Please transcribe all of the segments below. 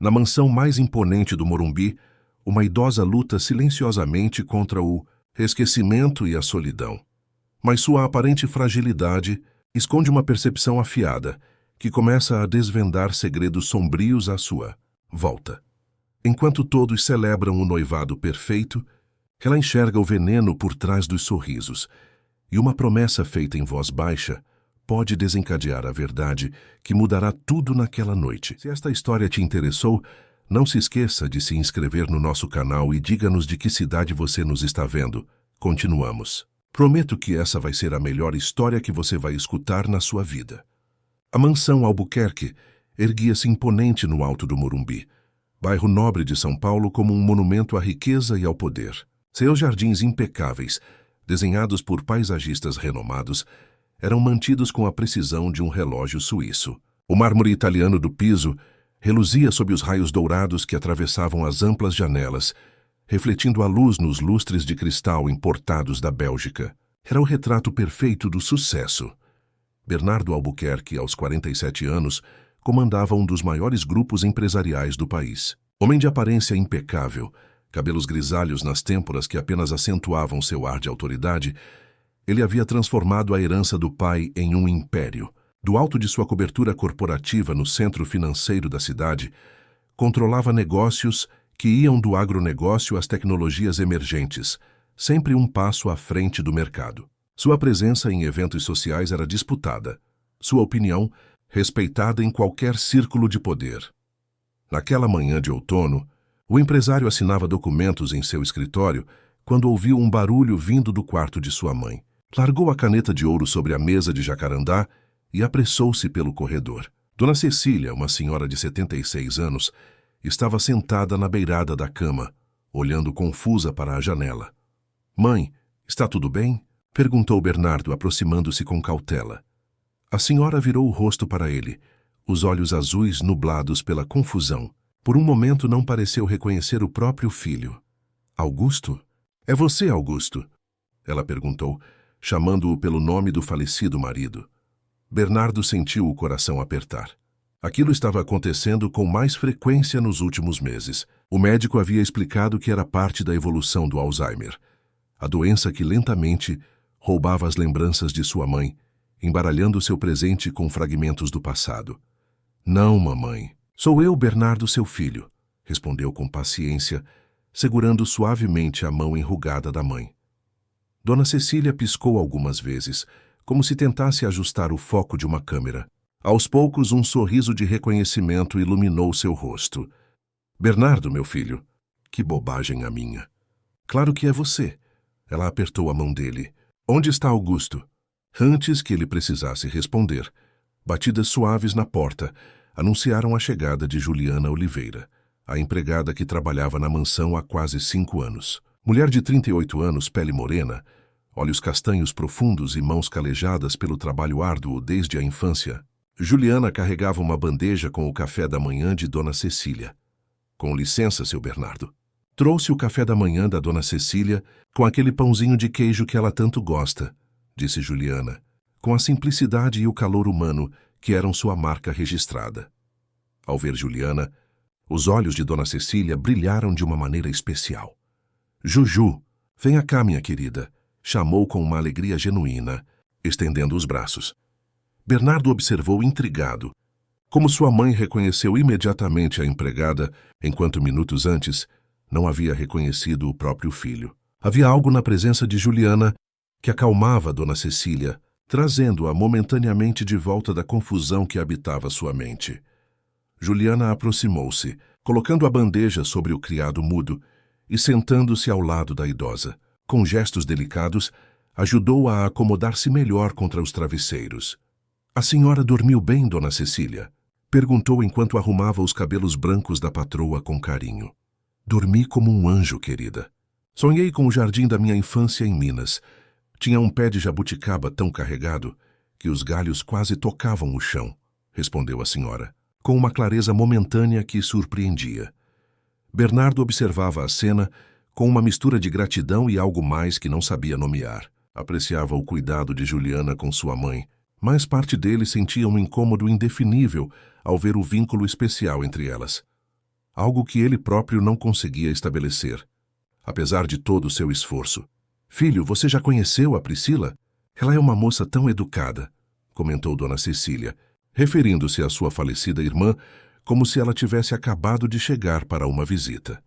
Na mansão mais imponente do Morumbi, uma idosa luta silenciosamente contra o esquecimento e a solidão. Mas sua aparente fragilidade esconde uma percepção afiada que começa a desvendar segredos sombrios à sua volta. Enquanto todos celebram o noivado perfeito, ela enxerga o veneno por trás dos sorrisos, e uma promessa feita em voz baixa pode desencadear a verdade que mudará tudo naquela noite. Se esta história te interessou, não se esqueça de se inscrever no nosso canal e diga-nos de que cidade você nos está vendo. Continuamos. Prometo que essa vai ser a melhor história que você vai escutar na sua vida. A mansão Albuquerque erguia-se imponente no alto do Morumbi, bairro nobre de São Paulo, como um monumento à riqueza e ao poder. Seus jardins impecáveis, desenhados por paisagistas renomados, eram mantidos com a precisão de um relógio suíço. O mármore italiano do piso reluzia sob os raios dourados que atravessavam as amplas janelas, refletindo a luz nos lustres de cristal importados da Bélgica. Era o retrato perfeito do sucesso. Bernardo Albuquerque, aos 47 anos, comandava um dos maiores grupos empresariais do país. Homem de aparência impecável, cabelos grisalhos nas têmporas que apenas acentuavam seu ar de autoridade, ele havia transformado a herança do pai em um império. Do alto de sua cobertura corporativa no centro financeiro da cidade, controlava negócios que iam do agronegócio às tecnologias emergentes, sempre um passo à frente do mercado. Sua presença em eventos sociais era disputada, sua opinião respeitada em qualquer círculo de poder. Naquela manhã de outono, o empresário assinava documentos em seu escritório quando ouviu um barulho vindo do quarto de sua mãe. Largou a caneta de ouro sobre a mesa de jacarandá e apressou-se pelo corredor. Dona Cecília, uma senhora de 76 anos, estava sentada na beirada da cama, olhando confusa para a janela. "Mãe, está tudo bem?" perguntou Bernardo, aproximando-se com cautela. A senhora virou o rosto para ele, os olhos azuis nublados pela confusão. Por um momento não pareceu reconhecer o próprio filho. "Augusto? É você, Augusto?" ela perguntou, chamando-o pelo nome do falecido marido. Bernardo sentiu o coração apertar. Aquilo estava acontecendo com mais frequência nos últimos meses. O médico havia explicado que era parte da evolução do Alzheimer, a doença que lentamente roubava as lembranças de sua mãe, embaralhando seu presente com fragmentos do passado. "Não, mamãe. Sou eu, Bernardo, seu filho", respondeu com paciência, segurando suavemente a mão enrugada da mãe. Dona Cecília piscou algumas vezes, como se tentasse ajustar o foco de uma câmera. Aos poucos, um sorriso de reconhecimento iluminou seu rosto. "Bernardo, meu filho." "Que bobagem a minha." "Claro que é você." Ela apertou a mão dele. "Onde está Augusto?" Antes que ele precisasse responder, batidas suaves na porta anunciaram a chegada de Juliana Oliveira, a empregada que trabalhava na mansão há quase 5 anos. Mulher de 38 anos, pele morena, olhos castanhos profundos e mãos calejadas pelo trabalho árduo desde a infância, Juliana carregava uma bandeja com o café da manhã de Dona Cecília. "Com licença, seu Bernardo." "Trouxe o café da manhã da Dona Cecília com aquele pãozinho de queijo que ela tanto gosta", disse Juliana, com a simplicidade e o calor humano que eram sua marca registrada. Ao ver Juliana, os olhos de Dona Cecília brilharam de uma maneira especial. "Juju, venha cá, minha querida", chamou com uma alegria genuína, estendendo os braços. Bernardo observou intrigado, como sua mãe reconheceu imediatamente a empregada, enquanto minutos antes não havia reconhecido o próprio filho. Havia algo na presença de Juliana que acalmava Dona Cecília, trazendo-a momentaneamente de volta da confusão que habitava sua mente. Juliana aproximou-se, colocando a bandeja sobre o criado mudo e sentando-se ao lado da idosa. Com gestos delicados, ajudou-a a acomodar-se melhor contra os travesseiros. "A senhora dormiu bem, Dona Cecília?" perguntou enquanto arrumava os cabelos brancos da patroa com carinho. "Dormi como um anjo, querida. Sonhei com o jardim da minha infância em Minas. Tinha um pé de jabuticaba tão carregado que os galhos quase tocavam o chão", respondeu a senhora, com uma clareza momentânea que surpreendia. Bernardo observava a cena com uma mistura de gratidão e algo mais que não sabia nomear. Apreciava o cuidado de Juliana com sua mãe, mas parte dele sentia um incômodo indefinível ao ver o vínculo especial entre elas. algo que ele próprio não conseguia estabelecer, apesar de todo o seu esforço. Filho, você já conheceu a Priscila? Ela é uma moça tão educada, comentou Dona Cecília, referindo-se à sua falecida irmã como se ela tivesse acabado de chegar para uma visita.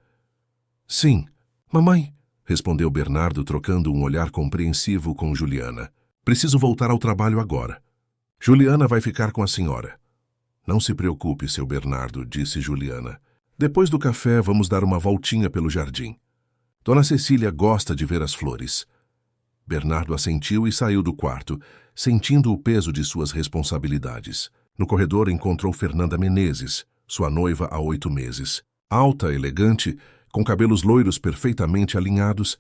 Sim, mamãe, respondeu Bernardo trocando um olhar compreensivo com Juliana. Preciso voltar ao trabalho agora. Juliana vai ficar com a senhora. Não se preocupe, seu Bernardo, disse Juliana. Depois do café, vamos dar uma voltinha pelo jardim. Dona Cecília gosta de ver as flores. Bernardo assentiu e saiu do quarto, sentindo o peso de suas responsabilidades. No corredor encontrou Fernanda Menezes, sua noiva há 8 meses. Alta, elegante, com cabelos loiros perfeitamente alinhados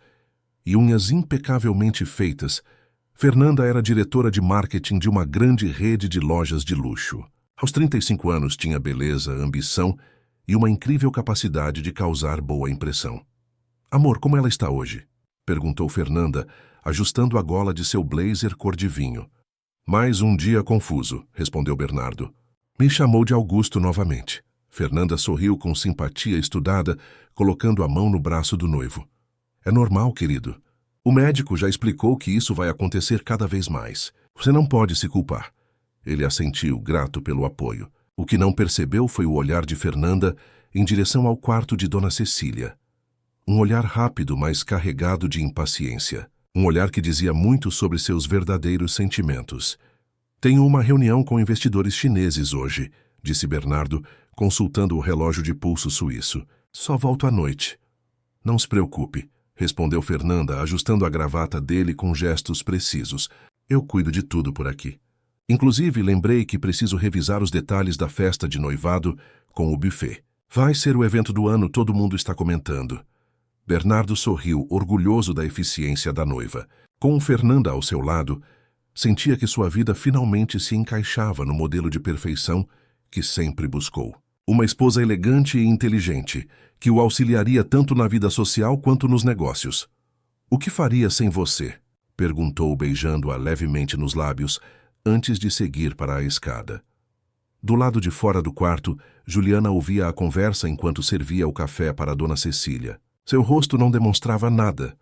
e unhas impecavelmente feitas, Fernanda era diretora de marketing de uma grande rede de lojas de luxo. Aos 35 anos tinha beleza, ambição e uma incrível capacidade de causar boa impressão. Amor, como ela está hoje? Perguntou Fernanda, ajustando a gola de seu blazer cor de vinho. Mais um dia confuso, respondeu Bernardo. Me chamou de Augusto novamente. Fernanda sorriu com simpatia estudada, colocando a mão no braço do noivo. É normal, querido. O médico já explicou que isso vai acontecer cada vez mais. Você não pode se culpar. Ele assentiu, grato pelo apoio. O que não percebeu foi o olhar de Fernanda em direção ao quarto de Dona Cecília. Um olhar rápido, mas carregado de impaciência. Um olhar que dizia muito sobre seus verdadeiros sentimentos. Tenho uma reunião com investidores chineses hoje, disse Bernardo, consultando o relógio de pulso suíço. Só volto à noite. Não se preocupe, respondeu Fernanda, ajustando a gravata dele com gestos precisos. Eu cuido de tudo por aqui. Inclusive, lembrei que preciso revisar os detalhes da festa de noivado com o buffet. Vai ser o evento do ano, todo mundo está comentando. Bernardo sorriu, orgulhoso da eficiência da noiva. Com Fernanda ao seu lado, sentia que sua vida finalmente se encaixava no modelo de perfeição que sempre buscou. Uma esposa elegante e inteligente, que o auxiliaria tanto na vida social quanto nos negócios. O que faria sem você? Perguntou, beijando-a levemente nos lábios, antes de seguir para a escada. Do lado de fora do quarto, Juliana ouvia a conversa enquanto servia o café para Dona Cecília. Seu rosto não demonstrava nada,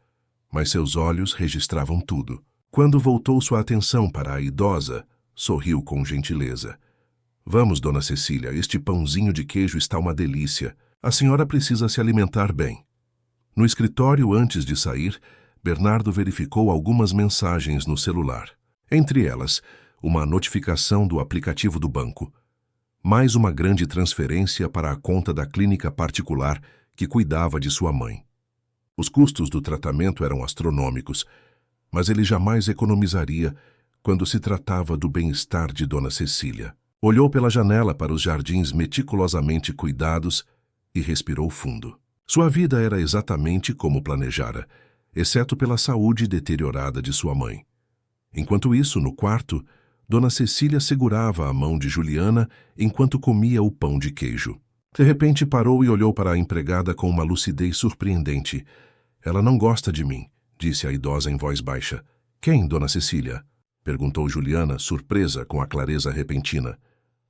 mas seus olhos registravam tudo. Quando voltou sua atenção para a idosa, sorriu com gentileza. Vamos, Dona Cecília, este pãozinho de queijo está uma delícia. A senhora precisa se alimentar bem. No escritório, antes de sair, Bernardo verificou algumas mensagens no celular. Entre elas, uma notificação do aplicativo do banco. Mais uma grande transferência para a conta da clínica particular que cuidava de sua mãe. Os custos do tratamento eram astronômicos, mas ele jamais economizaria quando se tratava do bem-estar de Dona Cecília. Olhou pela janela para os jardins meticulosamente cuidados e respirou fundo. Sua vida era exatamente como planejara, exceto pela saúde deteriorada de sua mãe. Enquanto isso, no quarto, Dona Cecília segurava a mão de Juliana enquanto comia o pão de queijo. De repente parou e olhou para a empregada com uma lucidez surpreendente. Ela não gosta de mim, disse a idosa em voz baixa. Quem, Dona Cecília? Perguntou Juliana, surpresa com a clareza repentina.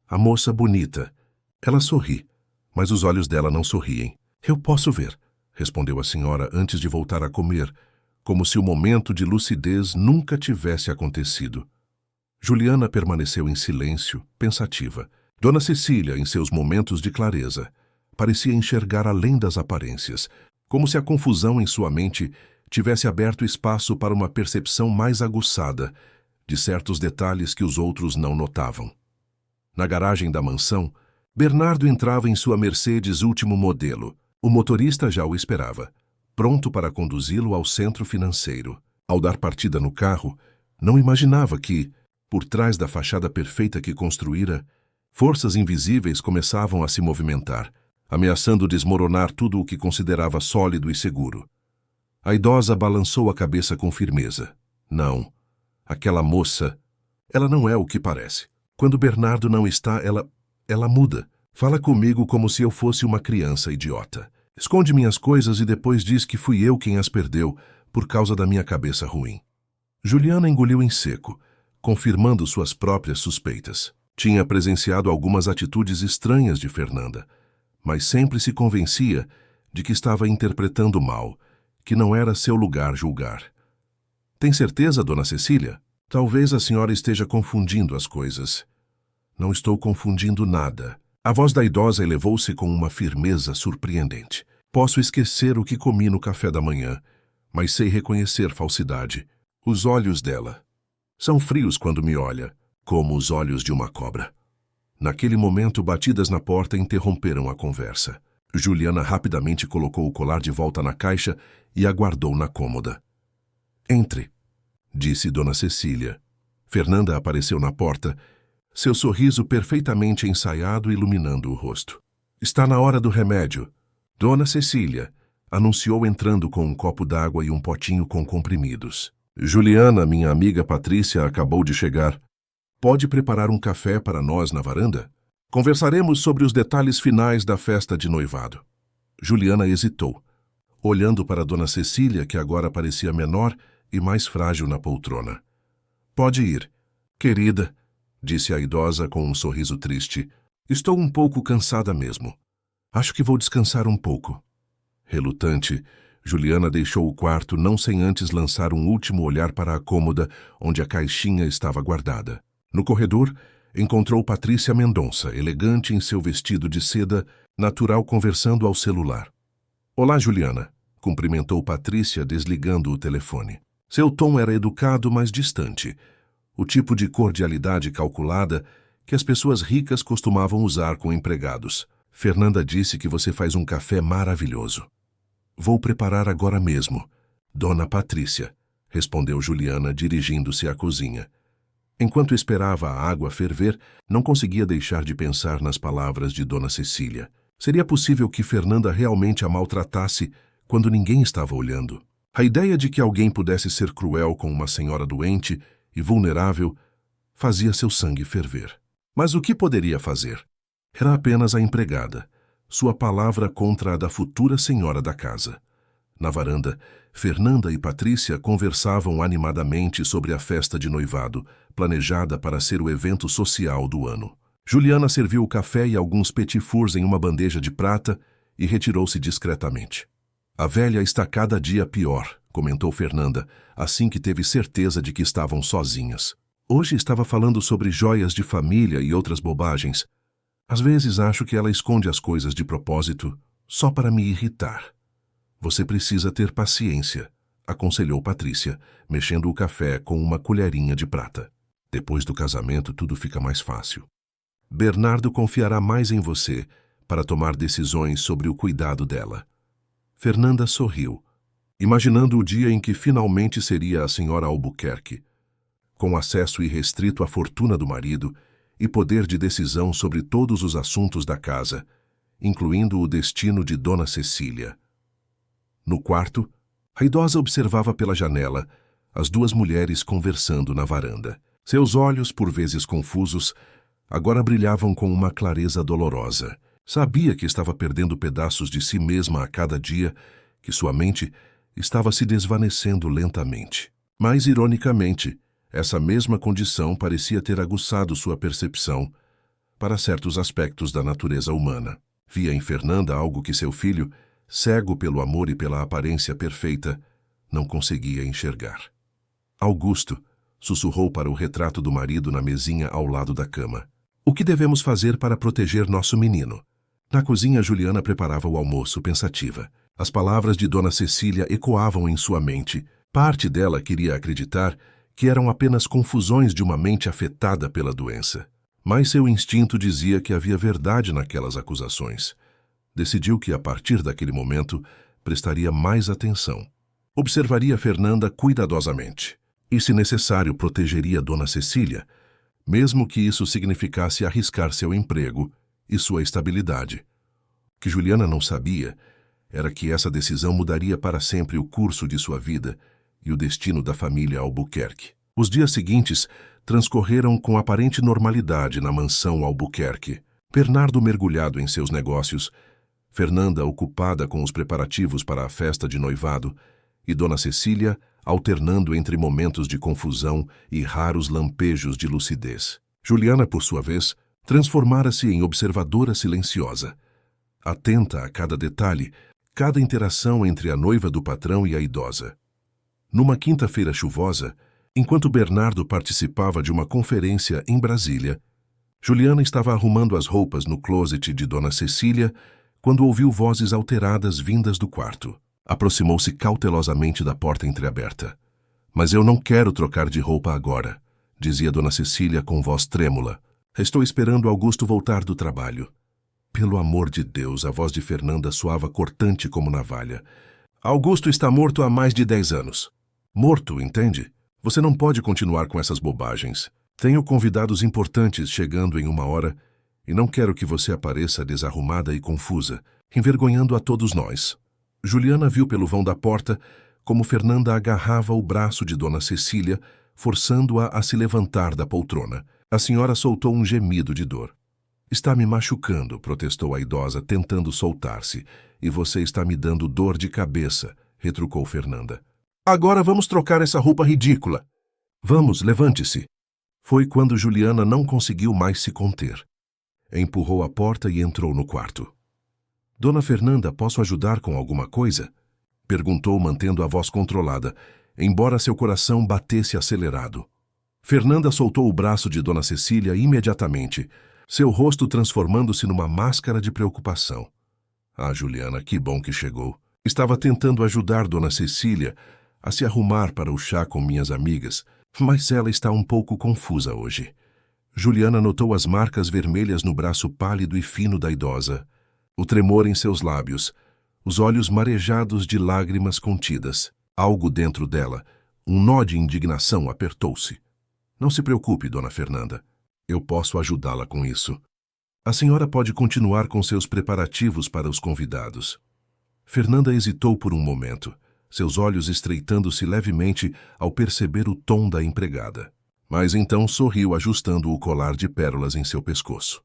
A moça bonita. Ela sorri, mas os olhos dela não sorriem. Eu posso ver, respondeu a senhora antes de voltar a comer, como se o momento de lucidez nunca tivesse acontecido. Juliana permaneceu em silêncio, pensativa. Dona Cecília, em seus momentos de clareza, parecia enxergar além das aparências, como se a confusão em sua mente tivesse aberto espaço para uma percepção mais aguçada de certos detalhes que os outros não notavam. Na garagem da mansão, Bernardo entrava em sua Mercedes último modelo. O motorista já o esperava, pronto para conduzi-lo ao centro financeiro. Ao dar partida no carro, não imaginava que, por trás da fachada perfeita que construíra, forças invisíveis começavam a se movimentar, ameaçando desmoronar tudo o que considerava sólido e seguro. A idosa balançou a cabeça com firmeza. Não, aquela moça, ela não é o que parece. Quando Bernardo não está, ela muda. Fala comigo como se eu fosse uma criança idiota. Esconde minhas coisas e depois diz que fui eu quem as perdeu por causa da minha cabeça ruim. Juliana engoliu em seco, confirmando suas próprias suspeitas. Tinha presenciado algumas atitudes estranhas de Fernanda, mas sempre se convencia de que estava interpretando mal, que não era seu lugar julgar. Tem certeza, Dona Cecília? Talvez a senhora esteja confundindo as coisas. Não estou confundindo nada. A voz da idosa elevou-se com uma firmeza surpreendente. Posso esquecer o que comi no café da manhã, mas sei reconhecer falsidade. Os olhos dela são frios quando me olha, como os olhos de uma cobra. Naquele momento, batidas na porta interromperam a conversa. Juliana rapidamente colocou o colar de volta na caixa e aguardou na cômoda. Entre, disse Dona Cecília. Fernanda apareceu na porta, seu sorriso perfeitamente ensaiado iluminando o rosto. Está na hora do remédio. Dona Cecília, anunciou entrando com um copo d'água e um potinho com comprimidos. Juliana, minha amiga Patrícia, acabou de chegar. Pode preparar um café para nós na varanda? Conversaremos sobre os detalhes finais da festa de noivado. Juliana hesitou, olhando para Dona Cecília, que agora parecia menor e mais frágil na poltrona. Pode ir, querida, disse a idosa com um sorriso triste. Estou um pouco cansada mesmo. Acho que vou descansar um pouco. Relutante, Juliana deixou o quarto não sem antes lançar um último olhar para a cômoda onde a caixinha estava guardada. No corredor, encontrou Patrícia Mendonça, elegante em seu vestido de seda, natural, conversando ao celular. Olá, Juliana, cumprimentou Patrícia desligando o telefone. Seu tom era educado, mas distante, o tipo de cordialidade calculada que as pessoas ricas costumavam usar com empregados. Fernanda disse que você faz um café maravilhoso. Vou preparar agora mesmo, Dona Patrícia, respondeu Juliana, dirigindo-se à cozinha. Enquanto esperava a água ferver, não conseguia deixar de pensar nas palavras de Dona Cecília. Seria possível que Fernanda realmente a maltratasse quando ninguém estava olhando? A ideia de que alguém pudesse ser cruel com uma senhora doente e vulnerável fazia seu sangue ferver. Mas o que poderia fazer? Era apenas a empregada, sua palavra contra a da futura senhora da casa. Na varanda, Fernanda e Patrícia conversavam animadamente sobre a festa de noivado, planejada para ser o evento social do ano. Juliana serviu o café e alguns petit fours em uma bandeja de prata e retirou-se discretamente. A velha está cada dia pior, comentou Fernanda, assim que teve certeza de que estavam sozinhas. Hoje estava falando sobre joias de família e outras bobagens. Às vezes acho que ela esconde as coisas de propósito, só para me irritar. Você precisa ter paciência, aconselhou Patrícia, mexendo o café com uma colherinha de prata. Depois do casamento, tudo fica mais fácil. Bernardo confiará mais em você para tomar decisões sobre o cuidado dela. Fernanda sorriu, imaginando o dia em que finalmente seria a senhora Albuquerque, com acesso irrestrito à fortuna do marido e poder de decisão sobre todos os assuntos da casa, incluindo o destino de Dona Cecília. No quarto, a idosa observava pela janela as duas mulheres conversando na varanda. Seus olhos, por vezes confusos, agora brilhavam com uma clareza dolorosa. Sabia que estava perdendo pedaços de si mesma a cada dia, que sua mente estava se desvanecendo lentamente. Mas, ironicamente, essa mesma condição parecia ter aguçado sua percepção para certos aspectos da natureza humana. Via em Fernanda algo que seu filho, cego pelo amor e pela aparência perfeita, não conseguia enxergar. Augusto sussurrou para o retrato do marido na mesinha ao lado da cama. O que devemos fazer para proteger nosso menino? Na cozinha, Juliana preparava o almoço pensativa. As palavras de Dona Cecília ecoavam em sua mente. Parte dela queria acreditar que eram apenas confusões de uma mente afetada pela doença. Mas seu instinto dizia que havia verdade naquelas acusações. Decidiu que, a partir daquele momento, prestaria mais atenção. Observaria Fernanda cuidadosamente. E, se necessário, protegeria Dona Cecília, mesmo que isso significasse arriscar seu emprego e sua estabilidade. O que Juliana não sabia era que essa decisão mudaria para sempre o curso de sua vida e o destino da família Albuquerque. Os dias seguintes transcorreram com aparente normalidade na mansão Albuquerque. Bernardo mergulhado em seus negócios, Fernanda ocupada com os preparativos para a festa de noivado e Dona Cecília alternando entre momentos de confusão e raros lampejos de lucidez. Juliana, por sua vez, transformara-se em observadora silenciosa, atenta a cada detalhe, cada interação entre a noiva do patrão e a idosa. Numa quinta-feira chuvosa, enquanto Bernardo participava de uma conferência em Brasília, Juliana estava arrumando as roupas no closet de Dona Cecília quando ouviu vozes alteradas vindas do quarto. Aproximou-se cautelosamente da porta entreaberta. "Mas eu não quero trocar de roupa agora", dizia Dona Cecília com voz trêmula. "Estou esperando Augusto voltar do trabalho." Pelo amor de Deus, a voz de Fernanda soava cortante como navalha. "Augusto está morto há mais de 10 anos. Morto, entende? Você não pode continuar com essas bobagens. Tenho convidados importantes chegando em 1 hora e não quero que você apareça desarrumada e confusa, envergonhando a todos nós." Juliana viu pelo vão da porta como Fernanda agarrava o braço de Dona Cecília, forçando-a a se levantar da poltrona. A senhora soltou um gemido de dor. "Está me machucando", protestou a idosa, tentando soltar-se. "E você está me dando dor de cabeça", retrucou Fernanda. "Agora vamos trocar essa roupa ridícula." "Vamos, levante-se." Foi quando Juliana não conseguiu mais se conter. Empurrou a porta e entrou no quarto. "Dona Fernanda, posso ajudar com alguma coisa?" perguntou, mantendo a voz controlada, embora seu coração batesse acelerado. Fernanda soltou o braço de Dona Cecília imediatamente, seu rosto transformando-se numa máscara de preocupação. "Ah, Juliana, que bom que chegou. Estava tentando ajudar Dona Cecília a se arrumar para o chá com minhas amigas, mas ela está um pouco confusa hoje." Juliana notou as marcas vermelhas no braço pálido e fino da idosa, o tremor em seus lábios, os olhos marejados de lágrimas contidas. Algo dentro dela, um nó de indignação, apertou-se. "Não se preocupe, Dona Fernanda. Eu posso ajudá-la com isso. A senhora pode continuar com seus preparativos para os convidados." Fernanda hesitou por um momento, seus olhos estreitando-se levemente ao perceber o tom da empregada. Mas então sorriu, ajustando o colar de pérolas em seu pescoço.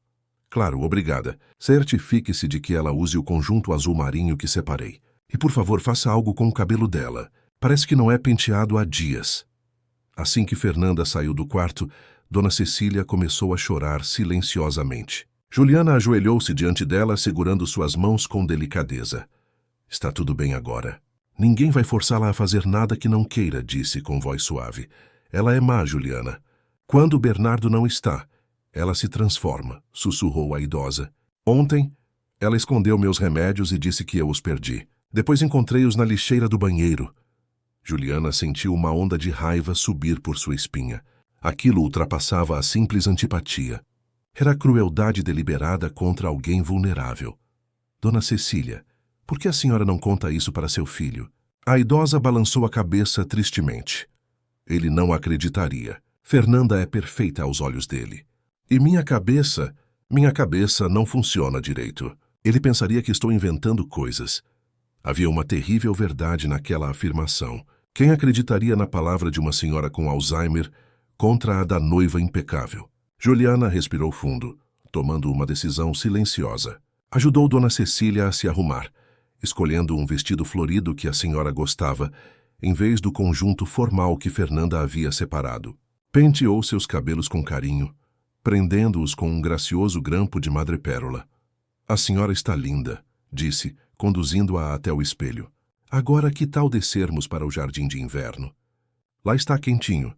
"Claro, obrigada. Certifique-se de que ela use o conjunto azul marinho que separei. E, por favor, faça algo com o cabelo dela. Parece que não é penteado há dias." Assim que Fernanda saiu do quarto, Dona Cecília começou a chorar silenciosamente. Juliana ajoelhou-se diante dela, segurando suas mãos com delicadeza. "Está tudo bem agora. Ninguém vai forçá-la a fazer nada que não queira", disse com voz suave. "Ela é má, Juliana. Quando Bernardo não está, ela se transforma", sussurrou a idosa. "Ontem, ela escondeu meus remédios e disse que eu os perdi. Depois encontrei-os na lixeira do banheiro." Juliana sentiu uma onda de raiva subir por sua espinha. Aquilo ultrapassava a simples antipatia. Era crueldade deliberada contra alguém vulnerável. "Dona Cecília, por que a senhora não conta isso para seu filho?" A idosa balançou a cabeça tristemente. Ele não acreditaria. Fernanda é perfeita aos olhos dele. "E minha cabeça não funciona direito. Ele pensaria que estou inventando coisas." Havia uma terrível verdade naquela afirmação. Quem acreditaria na palavra de uma senhora com Alzheimer contra a da noiva impecável? Juliana respirou fundo, tomando uma decisão silenciosa. Ajudou Dona Cecília a se arrumar, escolhendo um vestido florido que a senhora gostava, em vez do conjunto formal que Fernanda havia separado. Penteou seus cabelos com carinho, prendendo-os com um gracioso grampo de madrepérola. "A senhora está linda", disse, conduzindo-a até o espelho. "Agora que tal descermos para o jardim de inverno? Lá está quentinho,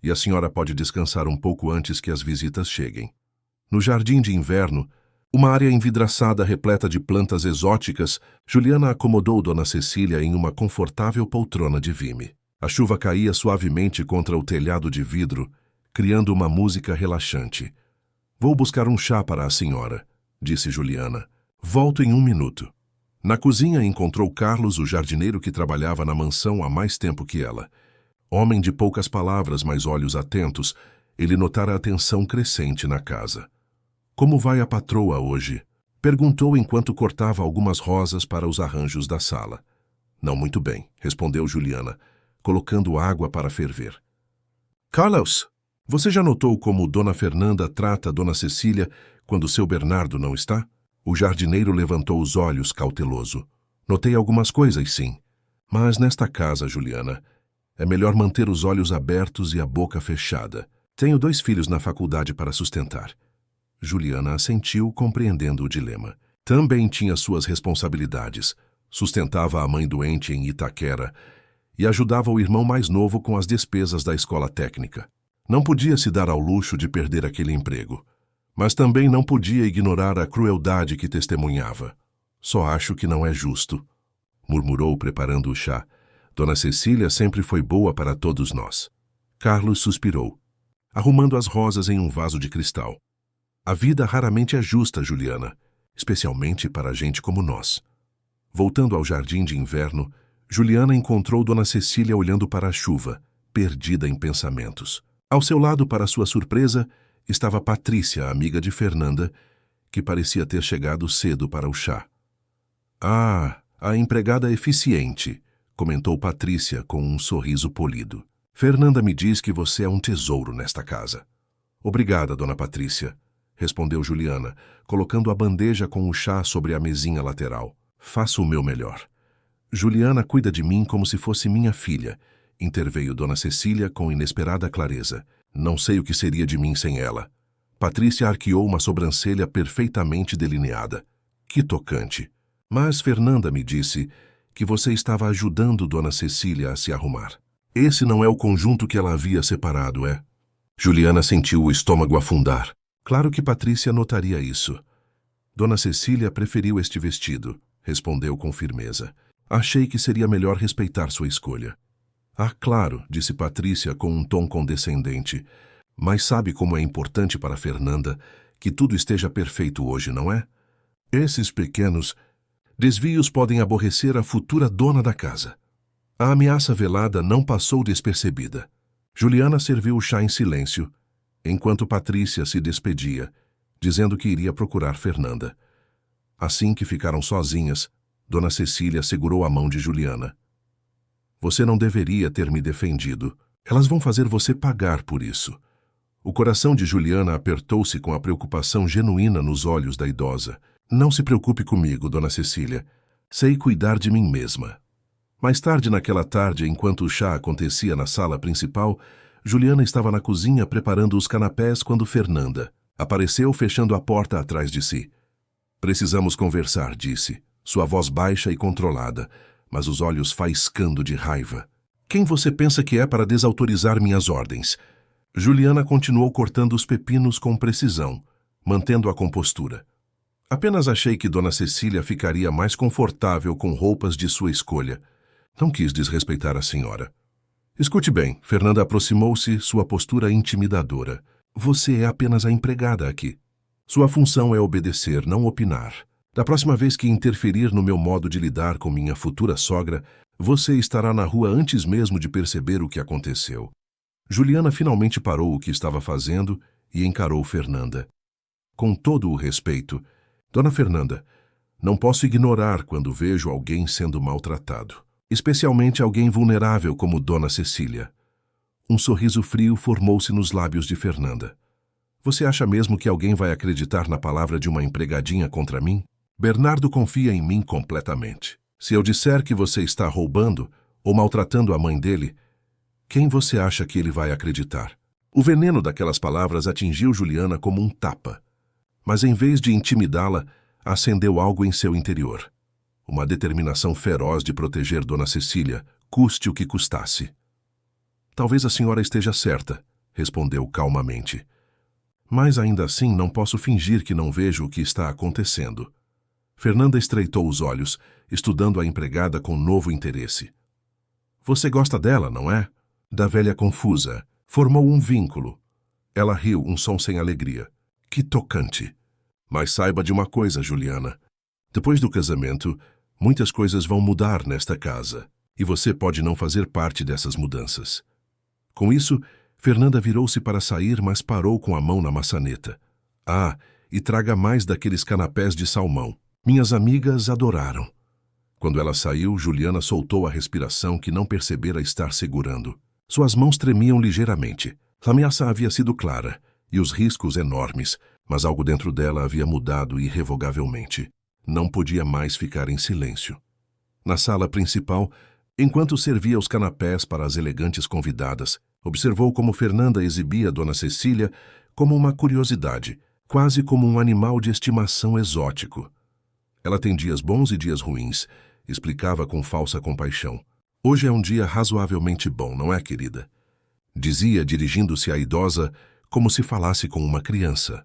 e a senhora pode descansar um pouco antes que as visitas cheguem." No jardim de inverno, uma área envidraçada repleta de plantas exóticas, Juliana acomodou Dona Cecília em uma confortável poltrona de vime. A chuva caía suavemente contra o telhado de vidro, criando uma música relaxante. "Vou buscar um chá para a senhora", disse Juliana. "Volto em 1 minuto." Na cozinha encontrou Carlos, o jardineiro que trabalhava na mansão há mais tempo que ela. Homem de poucas palavras, mas olhos atentos, ele notara a tensão crescente na casa. "Como vai a patroa hoje?" perguntou enquanto cortava algumas rosas para os arranjos da sala. "Não muito bem", respondeu Juliana, colocando água para ferver. "Carlos, você já notou como Dona Fernanda trata Dona Cecília quando seu Bernardo não está?" O jardineiro levantou os olhos cauteloso. "Notei algumas coisas, sim. Mas nesta casa, Juliana, é melhor manter os olhos abertos e a boca fechada. Tenho 2 filhos na faculdade para sustentar." Juliana assentiu, compreendendo o dilema. Também tinha suas responsabilidades. Sustentava a mãe doente em Itaquera e ajudava o irmão mais novo com as despesas da escola técnica. Não podia se dar ao luxo de perder aquele emprego, mas também não podia ignorar a crueldade que testemunhava. Só acho que não é justo, murmurou preparando o chá. Dona Cecília sempre foi boa para todos nós. Carlos suspirou, arrumando as rosas em um vaso de cristal. A vida raramente é justa, Juliana, especialmente para gente como nós. Voltando ao jardim de inverno, Juliana encontrou Dona Cecília olhando para a chuva, perdida em pensamentos. Ao seu lado, para sua surpresa, estava Patrícia, amiga de Fernanda, que parecia ter chegado cedo para o chá. Ah, a empregada eficiente, comentou Patrícia com um sorriso polido. Fernanda me diz que você é um tesouro nesta casa. Obrigada, Dona Patrícia, respondeu Juliana, colocando a bandeja com o chá sobre a mesinha lateral. Faço o meu melhor. Juliana cuida de mim como se fosse minha filha, interveio Dona Cecília com inesperada clareza. Não sei o que seria de mim sem ela. Patrícia arqueou uma sobrancelha perfeitamente delineada. Que tocante. Mas Fernanda me disse que você estava ajudando Dona Cecília a se arrumar. Esse não é o conjunto que ela havia separado, é? Juliana sentiu o estômago afundar. Claro que Patrícia notaria isso. Dona Cecília preferiu este vestido, respondeu com firmeza. Achei que seria melhor respeitar sua escolha. Ah, claro, disse Patrícia com um tom condescendente. Mas sabe como é importante para Fernanda que tudo esteja perfeito hoje, não é? Esses pequenos desvios podem aborrecer a futura dona da casa. A ameaça velada não passou despercebida. Juliana serviu o chá em silêncio, enquanto Patrícia se despedia, dizendo que iria procurar Fernanda. Assim que ficaram sozinhas, Dona Cecília segurou a mão de Juliana. Você não deveria ter me defendido. Elas vão fazer você pagar por isso. O coração de Juliana apertou-se com a preocupação genuína nos olhos da idosa. Não se preocupe comigo, Dona Cecília. Sei cuidar de mim mesma. Mais tarde naquela tarde, enquanto o chá acontecia na sala principal, Juliana estava na cozinha preparando os canapés quando Fernanda apareceu fechando a porta atrás de si. Precisamos conversar, disse, sua voz baixa e controlada, mas os olhos faiscando de raiva. Quem você pensa que é para desautorizar minhas ordens? Juliana continuou cortando os pepinos com precisão, mantendo a compostura. Apenas achei que Dona Cecília ficaria mais confortável com roupas de sua escolha. Não quis desrespeitar a senhora. Escute bem, Fernanda aproximou-se, sua postura intimidadora. Você é apenas a empregada aqui. Sua função é obedecer, não opinar. Da próxima vez que interferir no meu modo de lidar com minha futura sogra, você estará na rua antes mesmo de perceber o que aconteceu. Juliana finalmente parou o que estava fazendo e encarou Fernanda. Com todo o respeito, Dona Fernanda, não posso ignorar quando vejo alguém sendo maltratado, especialmente alguém vulnerável como Dona Cecília. Um sorriso frio formou-se nos lábios de Fernanda. Você acha mesmo que alguém vai acreditar na palavra de uma empregadinha contra mim? Bernardo confia em mim completamente. Se eu disser que você está roubando ou maltratando a mãe dele, quem você acha que ele vai acreditar? O veneno daquelas palavras atingiu Juliana como um tapa, mas em vez de intimidá-la, acendeu algo em seu interior. Uma determinação feroz de proteger Dona Cecília, custe o que custasse. Talvez a senhora esteja certa, respondeu calmamente. Mas ainda assim não posso fingir que não vejo o que está acontecendo. Fernanda estreitou os olhos, estudando a empregada com novo interesse. Você gosta dela, não é? Da velha confusa. Formou um vínculo. Ela riu, um som sem alegria. Que tocante. Mas saiba de uma coisa, Juliana. Depois do casamento, muitas coisas vão mudar nesta casa, e você pode não fazer parte dessas mudanças. Com isso, Fernanda virou-se para sair, mas parou com a mão na maçaneta. Ah, e traga mais daqueles canapés de salmão. Minhas amigas adoraram. Quando ela saiu, Juliana soltou a respiração que não percebera estar segurando. Suas mãos tremiam ligeiramente. A ameaça havia sido clara, e os riscos enormes, mas algo dentro dela havia mudado irrevogavelmente. Não podia mais ficar em silêncio. Na sala principal, enquanto servia os canapés para as elegantes convidadas, observou como Fernanda exibia Dona Cecília como uma curiosidade, quase como um animal de estimação exótico. Ela tem dias bons e dias ruins, explicava com falsa compaixão. Hoje é um dia razoavelmente bom, não é, querida? Dizia, dirigindo-se à idosa, como se falasse com uma criança.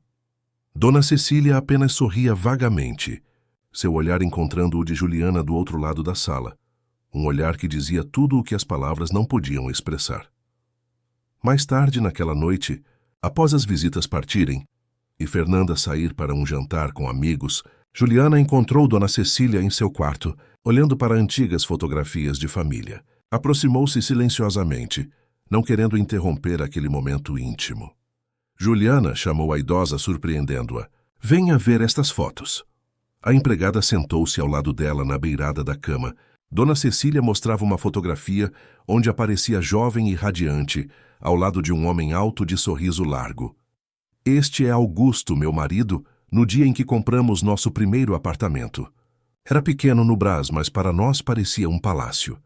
Dona Cecília apenas sorria vagamente, seu olhar encontrando o de Juliana do outro lado da sala, um olhar que dizia tudo o que as palavras não podiam expressar. Mais tarde, naquela noite, após as visitas partirem, e Fernanda sair para um jantar com amigos, Juliana encontrou Dona Cecília em seu quarto, olhando para antigas fotografias de família. Aproximou-se silenciosamente, não querendo interromper aquele momento íntimo. Juliana chamou a idosa, surpreendendo-a. Venha ver estas fotos. A empregada sentou-se ao lado dela na beirada da cama. Dona Cecília mostrava uma fotografia onde aparecia jovem e radiante, ao lado de um homem alto de sorriso largo. Este é Augusto, meu marido, no dia em que compramos nosso primeiro apartamento. Era pequeno no Brás, mas para nós parecia um palácio.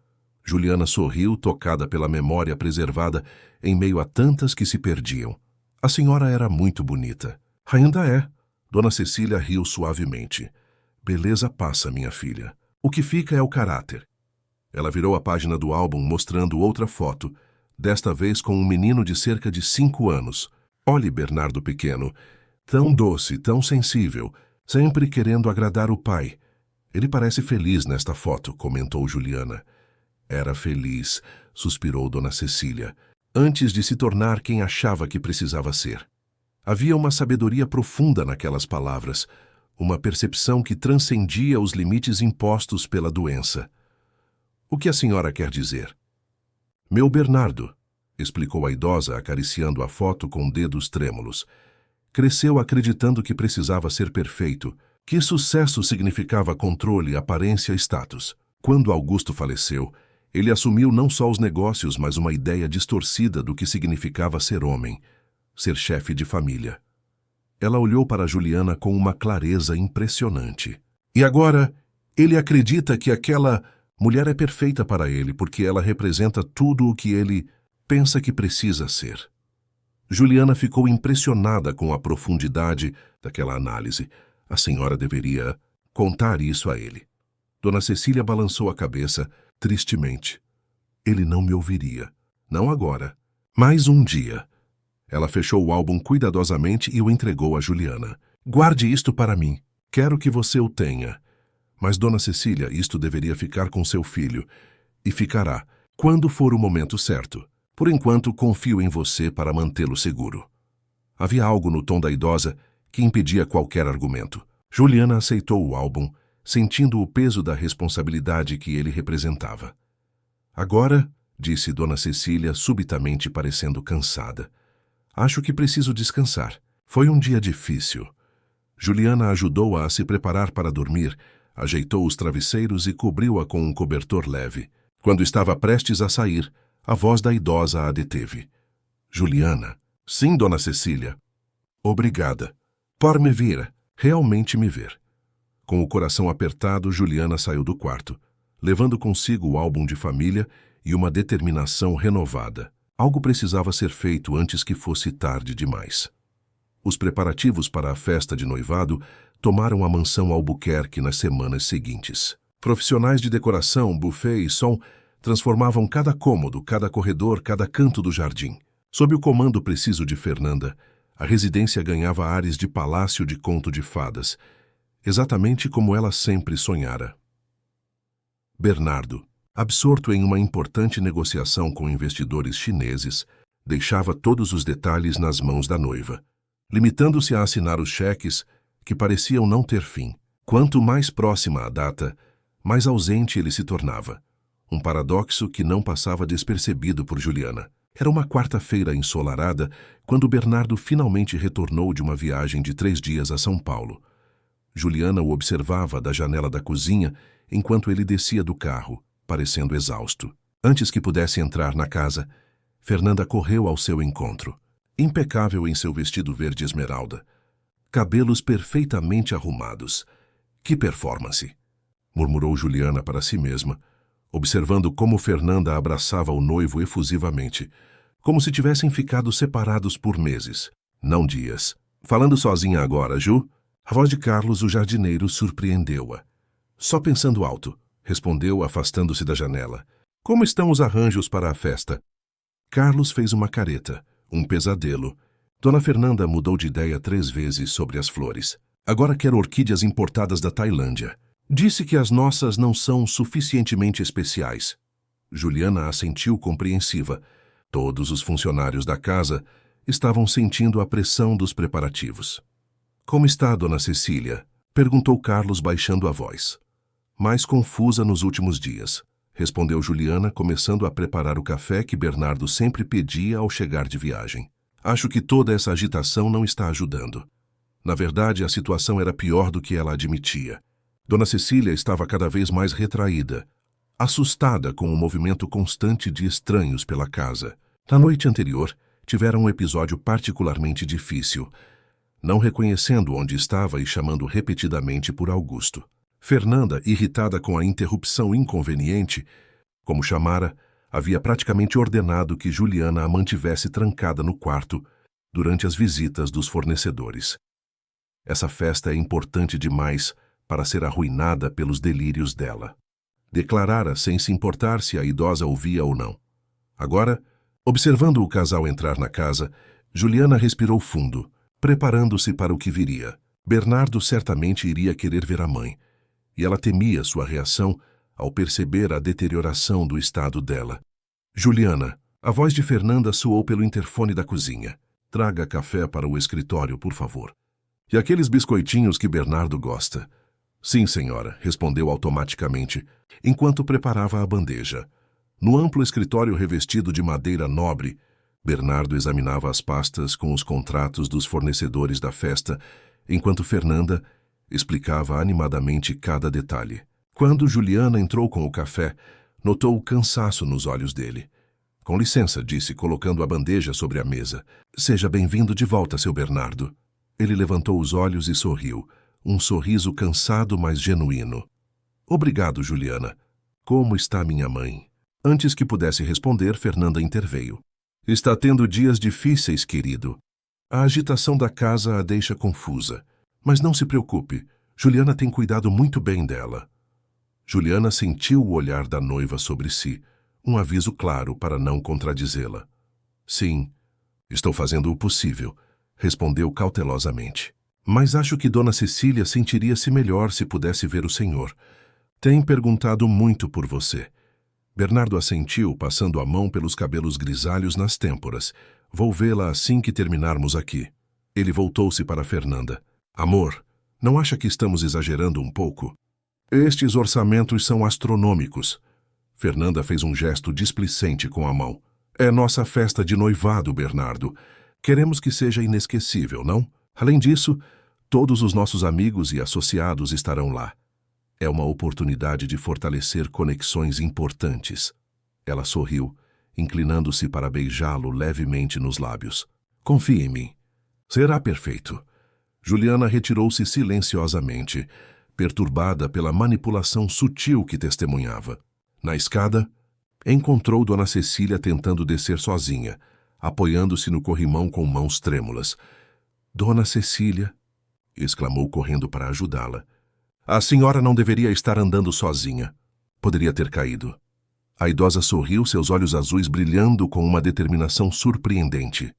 Juliana sorriu, tocada pela memória preservada em meio a tantas que se perdiam. A senhora era muito bonita. Ainda é. Dona Cecília riu suavemente. Beleza passa, minha filha. O que fica é o caráter. Ela virou a página do álbum mostrando outra foto, desta vez com um menino de cerca de 5 anos. Olhe, Bernardo pequeno, tão doce, tão sensível, sempre querendo agradar o pai. Ele parece feliz nesta foto, comentou Juliana. Era feliz, suspirou Dona Cecília, antes de se tornar quem achava que precisava ser. Havia uma sabedoria profunda naquelas palavras, uma percepção que transcendia os limites impostos pela doença. O que a senhora quer dizer? Meu Bernardo, explicou a idosa, acariciando a foto com dedos trêmulos. Cresceu acreditando que precisava ser perfeito, que sucesso significava controle, aparência e status. Quando Augusto faleceu, ele assumiu não só os negócios, mas uma ideia distorcida do que significava ser homem, ser chefe de família. Ela olhou para Juliana com uma clareza impressionante. E agora, ele acredita que aquela mulher é perfeita para ele porque ela representa tudo o que ele pensa que precisa ser. Juliana ficou impressionada com a profundidade daquela análise. A senhora deveria contar isso a ele. Dona Cecília balançou a cabeça, tristemente. Ele não me ouviria. Não agora. Mais um dia. Ela fechou o álbum cuidadosamente e o entregou a Juliana. Guarde isto para mim. Quero que você o tenha. Mas, Dona Cecília, isto deveria ficar com seu filho. E ficará, quando for o momento certo. Por enquanto, confio em você para mantê-lo seguro. Havia algo no tom da idosa que impedia qualquer argumento. Juliana aceitou o álbum, sentindo o peso da responsabilidade que ele representava. Agora, disse Dona Cecília, subitamente parecendo cansada. Acho que preciso descansar. Foi um dia difícil. Juliana ajudou-a a se preparar para dormir, ajeitou os travesseiros e cobriu-a com um cobertor leve. Quando estava prestes a sair, a voz da idosa a deteve. Juliana. Sim, Dona Cecília. Obrigada. Por me vir. Realmente me ver. Com o coração apertado, Juliana saiu do quarto, levando consigo o álbum de família e uma determinação renovada. Algo precisava ser feito antes que fosse tarde demais. Os preparativos para a festa de noivado tomaram a mansão Albuquerque nas semanas seguintes. Profissionais de decoração, buffet e som transformavam cada cômodo, cada corredor, cada canto do jardim. Sob o comando preciso de Fernanda, a residência ganhava ares de palácio de conto de fadas, exatamente como ela sempre sonhara. Bernardo, absorto em uma importante negociação com investidores chineses, deixava todos os detalhes nas mãos da noiva, limitando-se a assinar os cheques que pareciam não ter fim. Quanto mais próxima a data, mais ausente ele se tornava. Um paradoxo que não passava despercebido por Juliana. Era uma quarta-feira ensolarada quando Bernardo finalmente retornou de uma viagem de 3 dias a São Paulo. Juliana o observava da janela da cozinha enquanto ele descia do carro, parecendo exausto. Antes que pudesse entrar na casa, Fernanda correu ao seu encontro, impecável em seu vestido verde esmeralda, cabelos perfeitamente arrumados. Que performance! Murmurou Juliana para si mesma, observando como Fernanda abraçava o noivo efusivamente, como se tivessem ficado separados por meses, não dias. Falando sozinha agora, Ju? A voz de Carlos, o jardineiro, surpreendeu-a. Só pensando alto, respondeu, afastando-se da janela. Como estão os arranjos para a festa? Carlos fez uma careta, um pesadelo. Dona Fernanda mudou de ideia 3 vezes sobre as flores. Agora quer orquídeas importadas da Tailândia. Disse que as nossas não são suficientemente especiais. Juliana assentiu compreensiva. Todos os funcionários da casa estavam sentindo a pressão dos preparativos. Como está, Dona Cecília? Perguntou Carlos baixando a voz. Mais confusa nos últimos dias, respondeu Juliana, começando a preparar o café que Bernardo sempre pedia ao chegar de viagem. Acho que toda essa agitação não está ajudando. Na verdade, a situação era pior do que ela admitia. Dona Cecília estava cada vez mais retraída, assustada com o movimento constante de estranhos pela casa. Na noite anterior, tivera um episódio particularmente difícil, não reconhecendo onde estava e chamando repetidamente por Augusto. Fernanda, irritada com a interrupção inconveniente, como chamara, havia praticamente ordenado que Juliana a mantivesse trancada no quarto durante as visitas dos fornecedores. Essa festa é importante demais para ser arruinada pelos delírios dela. Declarara sem se importar se a idosa ouvia ou não. Agora, observando o casal entrar na casa, Juliana respirou fundo, preparando-se para o que viria. Bernardo certamente iria querer ver a mãe, e ela temia sua reação ao perceber a deterioração do estado dela. Juliana, a voz de Fernanda soou pelo interfone da cozinha. Traga café para o escritório, por favor. E aqueles biscoitinhos que Bernardo gosta. Sim, senhora, respondeu automaticamente, enquanto preparava a bandeja. No amplo escritório revestido de madeira nobre, Bernardo examinava as pastas com os contratos dos fornecedores da festa, enquanto Fernanda explicava animadamente cada detalhe. Quando Juliana entrou com o café, notou o cansaço nos olhos dele. Com licença, disse, colocando a bandeja sobre a mesa. Seja bem-vindo de volta, seu Bernardo. Ele levantou os olhos e sorriu, um sorriso cansado, mas genuíno. Obrigado, Juliana. Como está minha mãe? Antes que pudesse responder, Fernanda interveio. Está tendo dias difíceis, querido. A agitação da casa a deixa confusa. Mas não se preocupe, Juliana tem cuidado muito bem dela. Juliana sentiu o olhar da noiva sobre si, um aviso claro para não contradizê-la. Sim, estou fazendo o possível, respondeu cautelosamente. Mas acho que Dona Cecília sentiria-se melhor se pudesse ver o senhor. Tem perguntado muito por você. Bernardo assentiu, passando a mão pelos cabelos grisalhos nas têmporas. Vou vê-la assim que terminarmos aqui. Ele voltou-se para Fernanda. Amor, não acha que estamos exagerando um pouco? Estes orçamentos são astronômicos. Fernanda fez um gesto displicente com a mão. É nossa festa de noivado, Bernardo. Queremos que seja inesquecível, não? Além disso, todos os nossos amigos e associados estarão lá. É uma oportunidade de fortalecer conexões importantes. Ela sorriu, inclinando-se para beijá-lo levemente nos lábios. Confie em mim. Será perfeito. Juliana retirou-se silenciosamente, perturbada pela manipulação sutil que testemunhava. Na escada, encontrou Dona Cecília tentando descer sozinha, apoiando-se no corrimão com mãos trêmulas. Dona Cecília, exclamou correndo para ajudá-la. A senhora não deveria estar andando sozinha. Poderia ter caído. A idosa sorriu, seus olhos azuis brilhando com uma determinação surpreendente.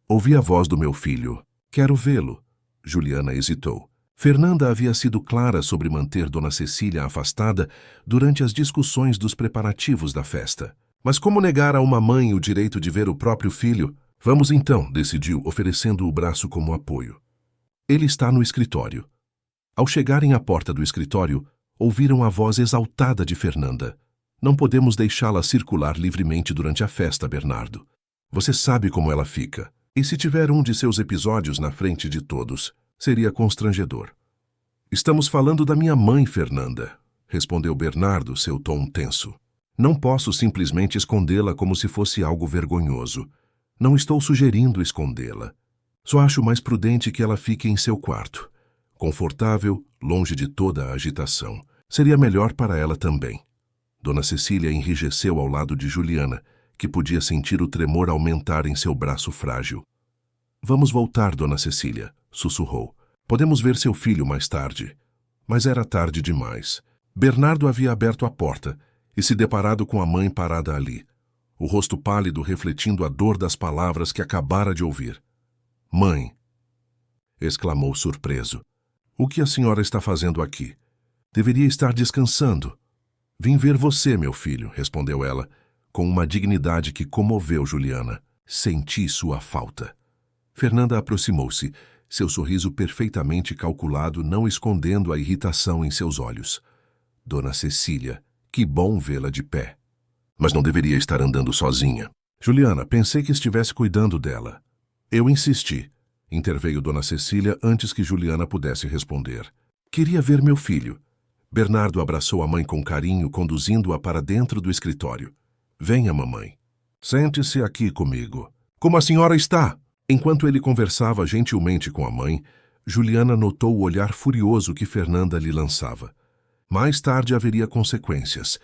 Ouvi a voz do meu filho. Quero vê-lo. Juliana hesitou. Fernanda havia sido clara sobre manter Dona Cecília afastada durante as discussões dos preparativos da festa. Mas como negar a uma mãe o direito de ver o próprio filho? Vamos então, decidiu, oferecendo o braço como apoio. Ele está no escritório. Ao chegarem à porta do escritório, ouviram a voz exaltada de Fernanda. Não podemos deixá-la circular livremente durante a festa, Bernardo. Você sabe como ela fica. E se tiver um de seus episódios na frente de todos, seria constrangedor. Estamos falando da minha mãe, Fernanda, respondeu Bernardo, seu tom tenso. Não posso simplesmente escondê-la como se fosse algo vergonhoso. Não estou sugerindo escondê-la. Só acho mais prudente que ela fique em seu quarto. Confortável, longe de toda a agitação. Seria melhor para ela também. Dona Cecília enrijeceu ao lado de Juliana, que podia sentir o tremor aumentar em seu braço frágil. Vamos voltar, Dona Cecília, sussurrou. Podemos ver seu filho mais tarde. Mas era tarde demais. Bernardo havia aberto a porta e se deparado com a mãe parada ali, o rosto pálido refletindo a dor das palavras que acabara de ouvir. "Mãe!" exclamou surpreso. "O que a senhora está fazendo aqui? Deveria estar descansando." "Vim ver você, meu filho", respondeu ela, com uma dignidade que comoveu Juliana. "Senti sua falta." Fernanda aproximou-se, seu sorriso perfeitamente calculado, não escondendo a irritação em seus olhos. "Dona Cecília, que bom vê-la de pé. Mas não deveria estar andando sozinha." "Juliana, pensei que estivesse cuidando dela." "Eu insisti", interveio Dona Cecília antes que Juliana pudesse responder. "Queria ver meu filho." Bernardo abraçou a mãe com carinho, conduzindo-a para dentro do escritório. "Venha, mamãe. Sente-se aqui comigo. Como a senhora está?" Enquanto ele conversava gentilmente com a mãe, Juliana notou o olhar furioso que Fernanda lhe lançava. Mais tarde haveria consequências,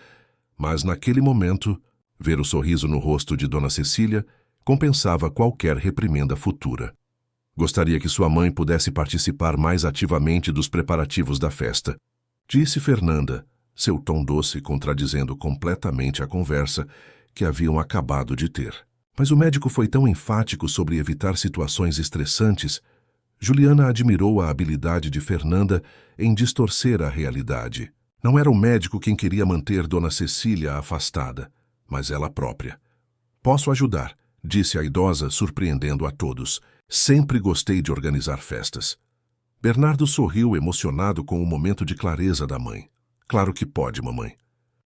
mas naquele momento, ver o sorriso no rosto de Dona Cecília compensava qualquer reprimenda futura. Gostaria que sua mãe pudesse participar mais ativamente dos preparativos da festa, disse Fernanda, seu tom doce contradizendo completamente a conversa que haviam acabado de ter. Mas o médico foi tão enfático sobre evitar situações estressantes. Juliana admirou a habilidade de Fernanda em distorcer a realidade. Não era o médico quem queria manter Dona Cecília afastada, mas ela própria. "Posso ajudar", disse a idosa, surpreendendo a todos. "Sempre gostei de organizar festas." Bernardo sorriu, emocionado com o momento de clareza da mãe. "Claro que pode, mamãe.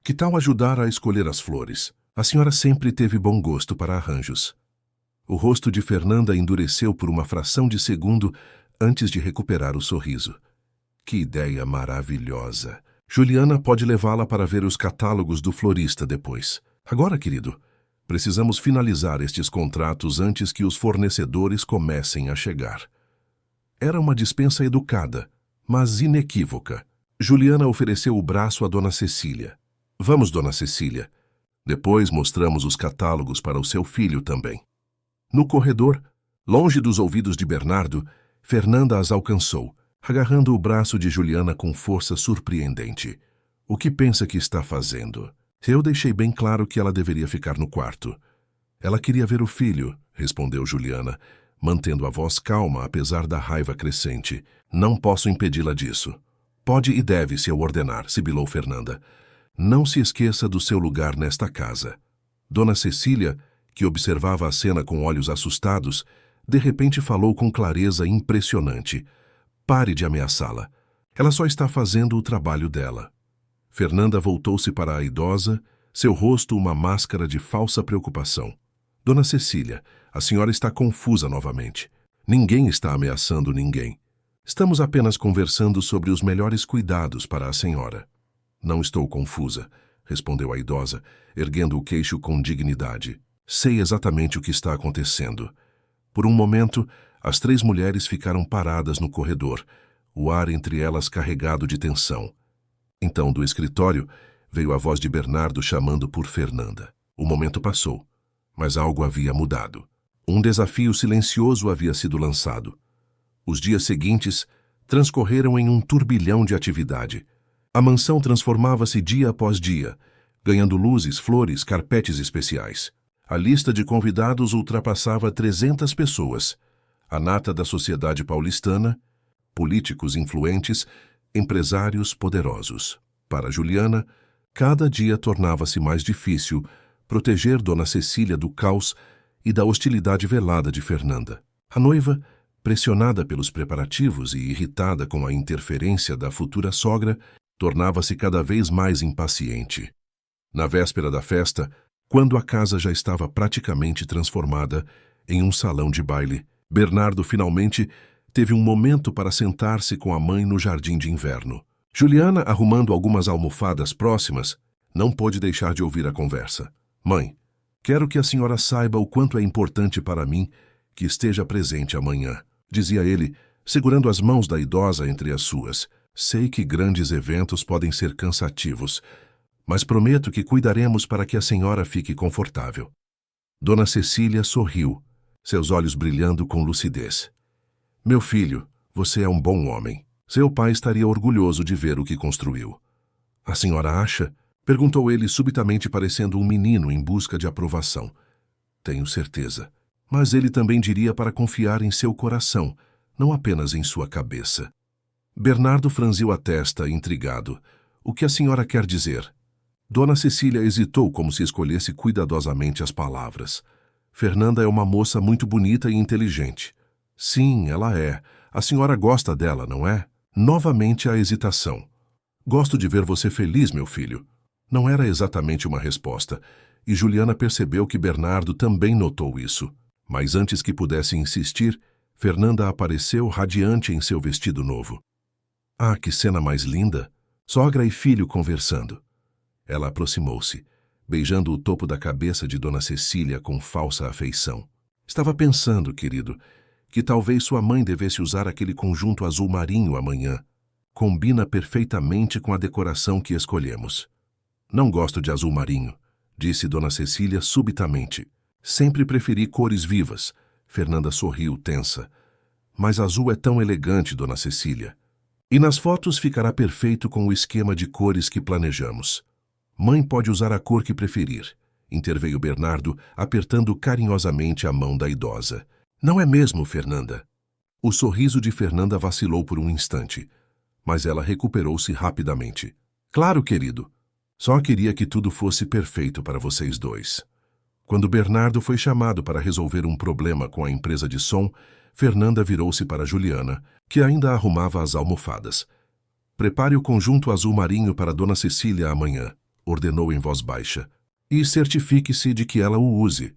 Que tal ajudar a escolher as flores? A senhora sempre teve bom gosto para arranjos." O rosto de Fernanda endureceu por uma fração de segundo antes de recuperar o sorriso. "Que ideia maravilhosa. Juliana pode levá-la para ver os catálogos do florista depois. Agora, querido, precisamos finalizar estes contratos antes que os fornecedores comecem a chegar." Era uma dispensa educada, mas inequívoca. Juliana ofereceu o braço a Dona Cecília. "Vamos, Dona Cecília. Depois mostramos os catálogos para o seu filho também." No corredor, longe dos ouvidos de Bernardo, Fernanda as alcançou, agarrando o braço de Juliana com força surpreendente. "O que pensa que está fazendo?" "Eu deixei bem claro que ela deveria ficar no quarto." "Ela queria ver o filho", respondeu Juliana, mantendo a voz calma apesar da raiva crescente. "Não posso impedi-la disso." "Pode e deve, se eu ordenar", sibilou Fernanda. "Não se esqueça do seu lugar nesta casa." Dona Cecília, que observava a cena com olhos assustados, de repente falou com clareza impressionante. "Pare de ameaçá-la. Ela só está fazendo o trabalho dela." Fernanda voltou-se para a idosa, seu rosto uma máscara de falsa preocupação. "Dona Cecília, a senhora está confusa novamente. Ninguém está ameaçando ninguém. Estamos apenas conversando sobre os melhores cuidados para a senhora." "Não estou confusa", respondeu a idosa, erguendo o queixo com dignidade. "Sei exatamente o que está acontecendo." Por um momento, as três mulheres ficaram paradas no corredor, o ar entre elas carregado de tensão. Então, do escritório, veio a voz de Bernardo chamando por Fernanda. O momento passou, mas algo havia mudado. Um desafio silencioso havia sido lançado. Os dias seguintes transcorreram em um turbilhão de atividade. A mansão transformava-se dia após dia, ganhando luzes, flores, carpetes especiais. A lista de convidados ultrapassava 300 pessoas. A nata da sociedade paulistana, políticos influentes, empresários poderosos. Para Juliana, cada dia tornava-se mais difícil proteger Dona Cecília do caos e da hostilidade velada de Fernanda. A noiva, pressionada pelos preparativos e irritada com a interferência da futura sogra, tornava-se cada vez mais impaciente. Na véspera da festa, quando a casa já estava praticamente transformada em um salão de baile, Bernardo finalmente teve um momento para sentar-se com a mãe no jardim de inverno. Juliana, arrumando algumas almofadas próximas, não pôde deixar de ouvir a conversa. "Mãe, quero que a senhora saiba o quanto é importante para mim que esteja presente amanhã", dizia ele, segurando as mãos da idosa entre as suas. "Sei que grandes eventos podem ser cansativos, mas prometo que cuidaremos para que a senhora fique confortável." Dona Cecília sorriu, seus olhos brilhando com lucidez. "Meu filho", Você é um bom homem. Seu pai estaria orgulhoso de ver o que construiu. A senhora acha? Perguntou ele subitamente, parecendo um menino em busca de aprovação. Tenho certeza. Mas ele também diria para confiar em seu coração, não apenas em sua cabeça. Bernardo franziu a testa, intrigado. O que a senhora quer dizer? Dona Cecília hesitou, como se escolhesse cuidadosamente as palavras. Fernanda é uma moça muito bonita e inteligente. Sim, ela é. A senhora gosta dela, não é? Novamente a hesitação. Gosto de ver você feliz, meu filho. Não era exatamente uma resposta, e Juliana percebeu que Bernardo também notou isso. Mas antes que pudesse insistir, Fernanda apareceu radiante em seu vestido novo. Ah, que cena mais linda! Sogra e filho conversando. Ela aproximou-se, beijando o topo da cabeça de Dona Cecília com falsa afeição. Estava pensando, querido, que talvez sua mãe devesse usar aquele conjunto azul marinho amanhã. Combina perfeitamente com a decoração que escolhemos. Não gosto de azul marinho, disse Dona Cecília subitamente. Sempre preferi cores vivas. Fernanda sorriu tensa. Mas azul é tão elegante, Dona Cecília. E nas fotos ficará perfeito com o esquema de cores que planejamos. Mãe pode usar a cor que preferir, interveio Bernardo, apertando carinhosamente a mão da idosa. Não é mesmo, Fernanda? O sorriso de Fernanda vacilou por um instante, mas ela recuperou-se rapidamente. Claro, querido. Só queria que tudo fosse perfeito para vocês dois. Quando Bernardo foi chamado para resolver um problema com a empresa de som, Fernanda virou-se para Juliana, que ainda arrumava as almofadas. Prepare o conjunto azul marinho para Dona Cecília amanhã, ordenou em voz baixa, e certifique-se de que ela o use.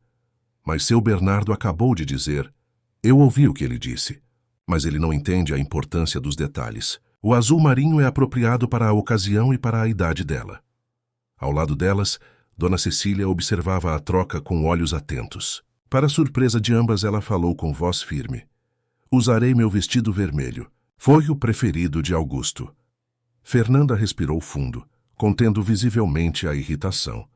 Mas seu Bernardo acabou de dizer. Eu ouvi o que ele disse, mas ele não entende a importância dos detalhes. O azul marinho é apropriado para a ocasião e para a idade dela. Ao lado delas, Dona Cecília observava a troca com olhos atentos. Para surpresa de ambas, ela falou com voz firme. Usarei meu vestido vermelho. Foi o preferido de Augusto. Fernanda respirou fundo, contendo visivelmente a irritação.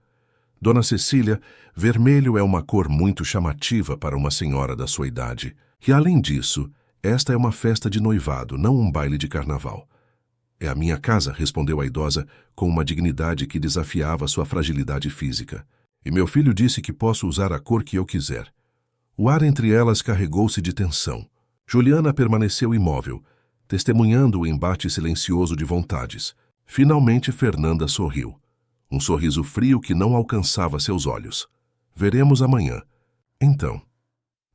Dona Cecília, vermelho é uma cor muito chamativa para uma senhora da sua idade. E, além disso, esta é uma festa de noivado, não um baile de carnaval. É a minha casa, respondeu a idosa, com uma dignidade que desafiava sua fragilidade física. E meu filho disse que posso usar a cor que eu quiser. O ar entre elas carregou-se de tensão. Juliana permaneceu imóvel, testemunhando o embate silencioso de vontades. Finalmente Fernanda sorriu. Um sorriso frio que não alcançava seus olhos. Veremos amanhã. Então.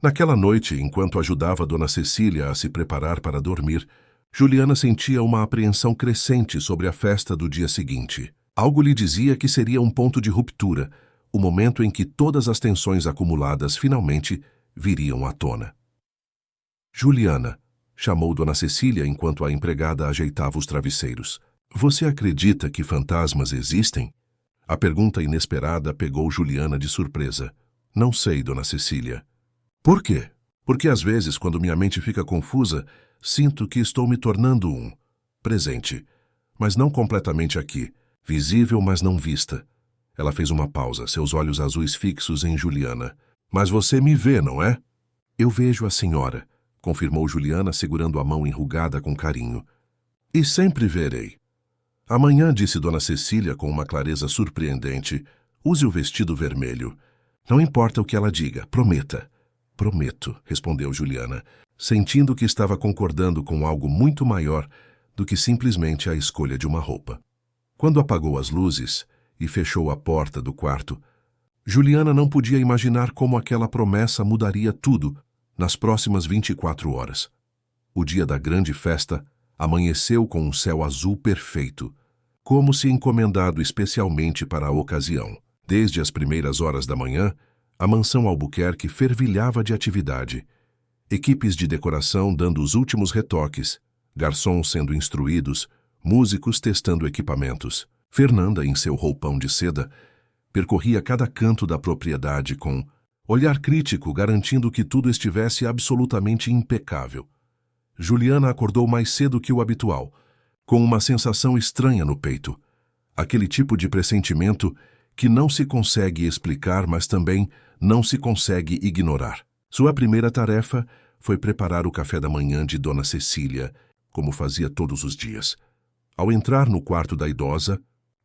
Naquela noite, enquanto ajudava Dona Cecília a se preparar para dormir, Juliana sentia uma apreensão crescente sobre a festa do dia seguinte. Algo lhe dizia que seria um ponto de ruptura, o momento em que todas as tensões acumuladas finalmente viriam à tona. Juliana, chamou Dona Cecília enquanto a empregada ajeitava os travesseiros. Você acredita que fantasmas existem? A pergunta inesperada pegou Juliana de surpresa. Não sei, Dona Cecília. Por quê? Porque às vezes, quando minha mente fica confusa, sinto que estou me tornando um presente, mas não completamente aqui, visível, mas não vista. Ela fez uma pausa, seus olhos azuis fixos em Juliana. Mas você me vê, não é? Eu vejo a senhora, confirmou Juliana, segurando a mão enrugada com carinho. E sempre verei. Amanhã, disse Dona Cecília com uma clareza surpreendente, use o vestido vermelho. Não importa o que ela diga, prometa. Prometo, respondeu Juliana, sentindo que estava concordando com algo muito maior do que simplesmente a escolha de uma roupa. Quando apagou as luzes e fechou a porta do quarto, Juliana não podia imaginar como aquela promessa mudaria tudo nas próximas 24 horas. O dia da grande festa amanheceu com um céu azul perfeito, como se encomendado especialmente para a ocasião. Desde as primeiras horas da manhã, a mansão Albuquerque fervilhava de atividade. Equipes de decoração dando os últimos retoques, garçons sendo instruídos, músicos testando equipamentos. Fernanda, em seu roupão de seda, percorria cada canto da propriedade com olhar crítico, garantindo que tudo estivesse absolutamente impecável. Juliana acordou mais cedo que o habitual, com uma sensação estranha no peito. Aquele tipo de pressentimento que não se consegue explicar, mas também não se consegue ignorar. Sua primeira tarefa foi preparar o café da manhã de Dona Cecília, como fazia todos os dias. Ao entrar no quarto da idosa,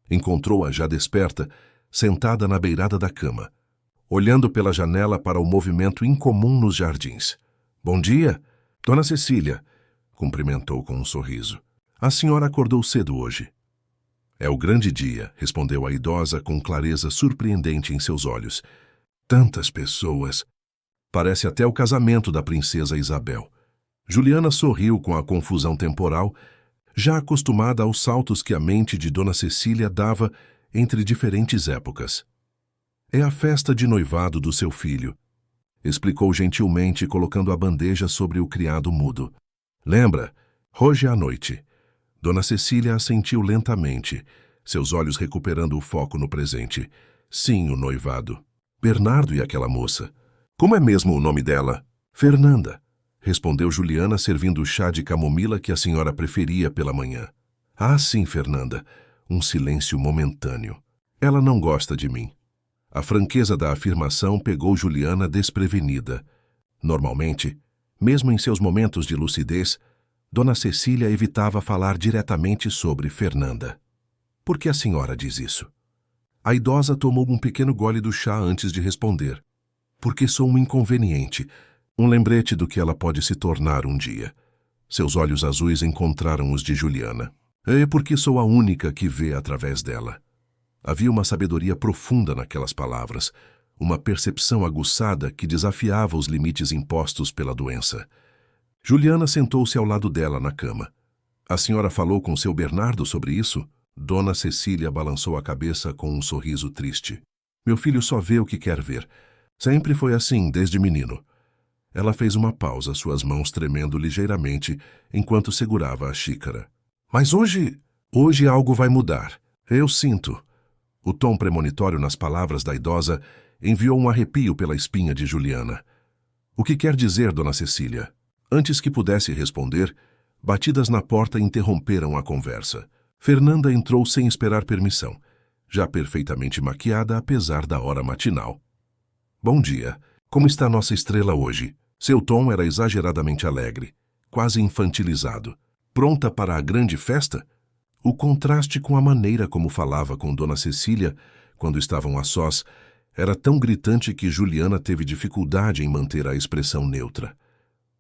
encontrou-a já desperta, sentada na beirada da cama, olhando pela janela para o movimento incomum nos jardins. "Bom dia, Dona Cecília", cumprimentou com um sorriso. "A senhora acordou cedo hoje." "É o grande dia", respondeu a idosa com clareza surpreendente em seus olhos. "Tantas pessoas. Parece até o casamento da princesa Isabel." Juliana sorriu com a confusão temporal, já acostumada aos saltos que a mente de Dona Cecília dava entre diferentes épocas. "É a festa de noivado do seu filho", explicou gentilmente, colocando a bandeja sobre o criado mudo. "Lembra? Hoje à noite." Dona Cecília assentiu lentamente, seus olhos recuperando o foco no presente. "Sim, o noivado. Bernardo e aquela moça. Como é mesmo o nome dela?" "Fernanda", respondeu Juliana, servindo o chá de camomila que a senhora preferia pela manhã. "Ah, sim, Fernanda." Um silêncio momentâneo. "Ela não gosta de mim." A franqueza da afirmação pegou Juliana desprevenida. Normalmente, mesmo em seus momentos de lucidez, Dona Cecília evitava falar diretamente sobre Fernanda. "Por que a senhora diz isso?" A idosa tomou um pequeno gole do chá antes de responder. "Porque sou um inconveniente, um lembrete do que ela pode se tornar um dia." Seus olhos azuis encontraram os de Juliana. "É porque sou a única que vê através dela." Havia uma sabedoria profunda naquelas palavras, uma percepção aguçada que desafiava os limites impostos pela doença. Juliana sentou-se ao lado dela na cama. "A senhora falou com seu Bernardo sobre isso?" Dona Cecília balançou a cabeça com um sorriso triste. "Meu filho só vê o que quer ver. Sempre foi assim, desde menino." Ela fez uma pausa, suas mãos tremendo ligeiramente, enquanto segurava a xícara. "Mas hoje algo vai mudar. Eu sinto." O tom premonitório nas palavras da idosa enviou um arrepio pela espinha de Juliana. "O que quer dizer, Dona Cecília?" Antes que pudesse responder, batidas na porta interromperam a conversa. Fernanda entrou sem esperar permissão, já perfeitamente maquiada apesar da hora matinal. "Bom dia. Como está nossa estrela hoje?" Seu tom era exageradamente alegre, quase infantilizado. "Pronta para a grande festa?" O contraste com a maneira como falava com Dona Cecília, quando estavam a sós, era tão gritante que Juliana teve dificuldade em manter a expressão neutra.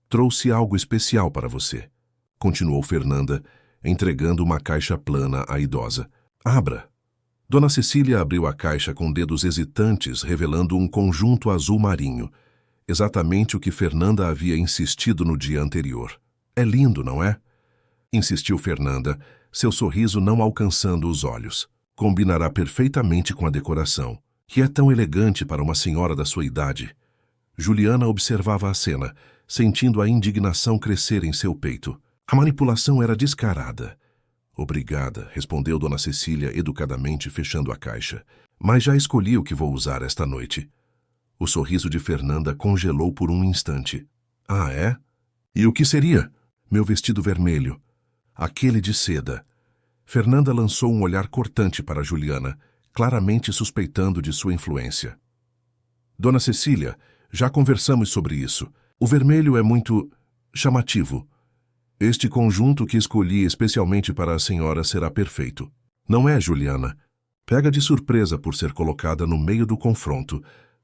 "Trouxe algo especial para você", continuou Fernanda, entregando uma caixa plana à idosa. "Abra." Dona Cecília abriu a caixa com dedos hesitantes, revelando um conjunto azul marinho, exatamente o que Fernanda havia insistido no dia anterior. "É lindo, não é?" insistiu Fernanda, seu sorriso não alcançando os olhos. "Combinará perfeitamente com a decoração, que é tão elegante para uma senhora da sua idade." Juliana observava a cena, sentindo a indignação crescer em seu peito. A manipulação era descarada. "Obrigada", respondeu Dona Cecília educadamente, fechando a caixa. "Mas já escolhi o que vou usar esta noite." O sorriso de Fernanda congelou por um instante. "Ah, é? E o que seria?" "Meu vestido vermelho. Aquele de seda." Fernanda lançou um olhar cortante para Juliana, claramente suspeitando de sua influência. "Dona Cecília, já conversamos sobre isso. O vermelho é muito chamativo. Este conjunto que escolhi especialmente para a senhora será perfeito. Não é, Juliana?" Pega de surpresa por ser colocada no meio do confronto,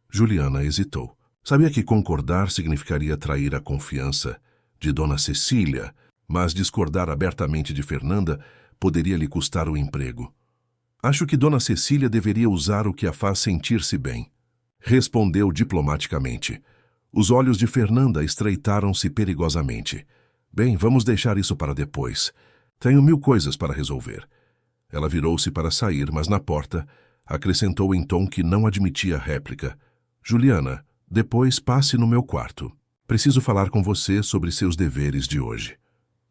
Juliana hesitou. Sabia que concordar significaria trair a confiança de Dona Cecília, mas discordar abertamente de Fernanda poderia lhe custar o emprego. "Acho que Dona Cecília deveria usar o que a faz sentir-se bem", respondeu diplomaticamente. Os olhos de Fernanda estreitaram-se perigosamente. "Bem, vamos deixar isso para depois. Tenho 1000 coisas para resolver." Ela virou-se para sair, mas na porta acrescentou em tom que não admitia réplica. "Juliana, depois passe no meu quarto. Preciso falar com você sobre seus deveres de hoje."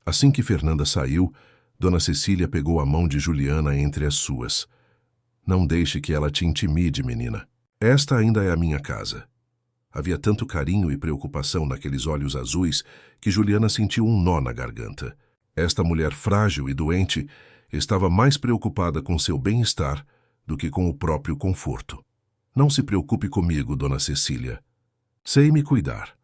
Assim que Fernanda saiu, Dona Cecília pegou a mão de Juliana entre as suas. "Não deixe que ela te intimide, menina. Esta ainda é a minha casa." Havia tanto carinho e preocupação naqueles olhos azuis que Juliana sentiu um nó na garganta. Esta mulher frágil e doente estava mais preocupada com seu bem-estar do que com o próprio conforto. "Não se preocupe comigo, Dona Cecília. Sei me cuidar."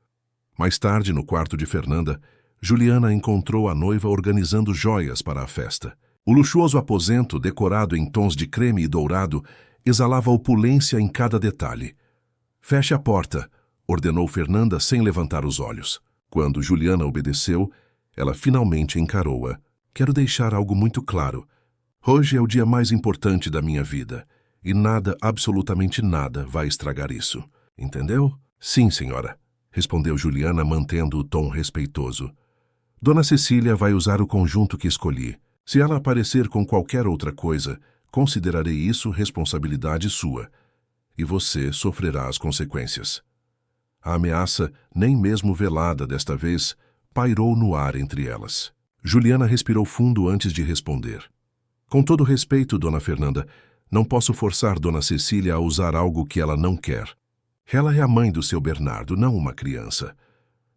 Mais tarde, no quarto de Fernanda, Juliana encontrou a noiva organizando joias para a festa. O luxuoso aposento, decorado em tons de creme e dourado, exalava opulência em cada detalhe. "Feche a porta", ordenou Fernanda sem levantar os olhos. Quando Juliana obedeceu, ela finalmente encarou-a. "Quero deixar algo muito claro. Hoje é o dia mais importante da minha vida, e nada, absolutamente nada, vai estragar isso. Entendeu?" "Sim, senhora", respondeu Juliana, mantendo o tom respeitoso. "Dona Cecília vai usar o conjunto que escolhi. Se ela aparecer com qualquer outra coisa, considerarei isso responsabilidade sua, e você sofrerá as consequências." A ameaça, nem mesmo velada desta vez, pairou no ar entre elas. Juliana respirou fundo antes de responder. "Com todo respeito, dona Fernanda, não posso forçar dona Cecília a usar algo que ela não quer. Ela é a mãe do seu Bernardo, não uma criança."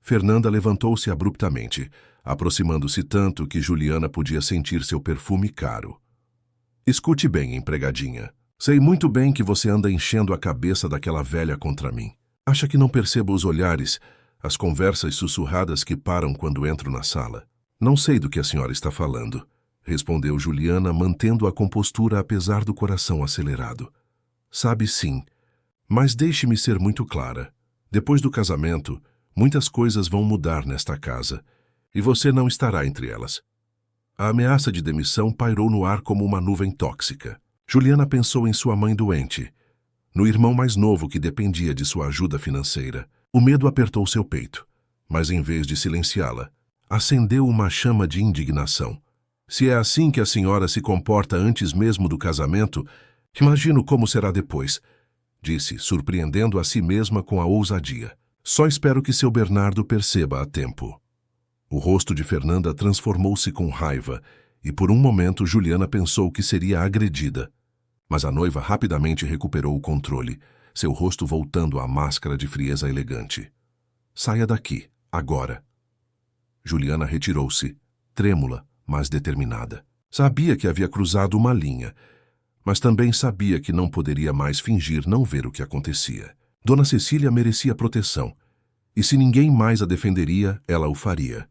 Fernanda levantou-se abruptamente, aproximando-se tanto que Juliana podia sentir seu perfume caro. "Escute bem, empregadinha. Sei muito bem que você anda enchendo a cabeça daquela velha contra mim. Acha que não percebo os olhares, as conversas sussurradas que param quando entro na sala?" "Não sei do que a senhora está falando", respondeu Juliana, mantendo a compostura apesar do coração acelerado. "Sabe sim, mas deixe-me ser muito clara. Depois do casamento, muitas coisas vão mudar nesta casa, e você não estará entre elas." A ameaça de demissão pairou no ar como uma nuvem tóxica. Juliana pensou em sua mãe doente, no irmão mais novo que dependia de sua ajuda financeira. O medo apertou seu peito, mas em vez de silenciá-la, acendeu uma chama de indignação. "Se é assim que a senhora se comporta antes mesmo do casamento, imagino como será depois", disse, surpreendendo a si mesma com a ousadia. "Só espero que seu Bernardo perceba a tempo." O rosto de Fernanda transformou-se com raiva, e por um momento Juliana pensou que seria agredida. Mas a noiva rapidamente recuperou o controle, seu rosto voltando à máscara de frieza elegante. "Saia daqui, agora." Juliana retirou-se, trêmula, mas determinada. Sabia que havia cruzado uma linha, mas também sabia que não poderia mais fingir não ver o que acontecia. Dona Cecília merecia proteção, e se ninguém mais a defenderia, ela o faria.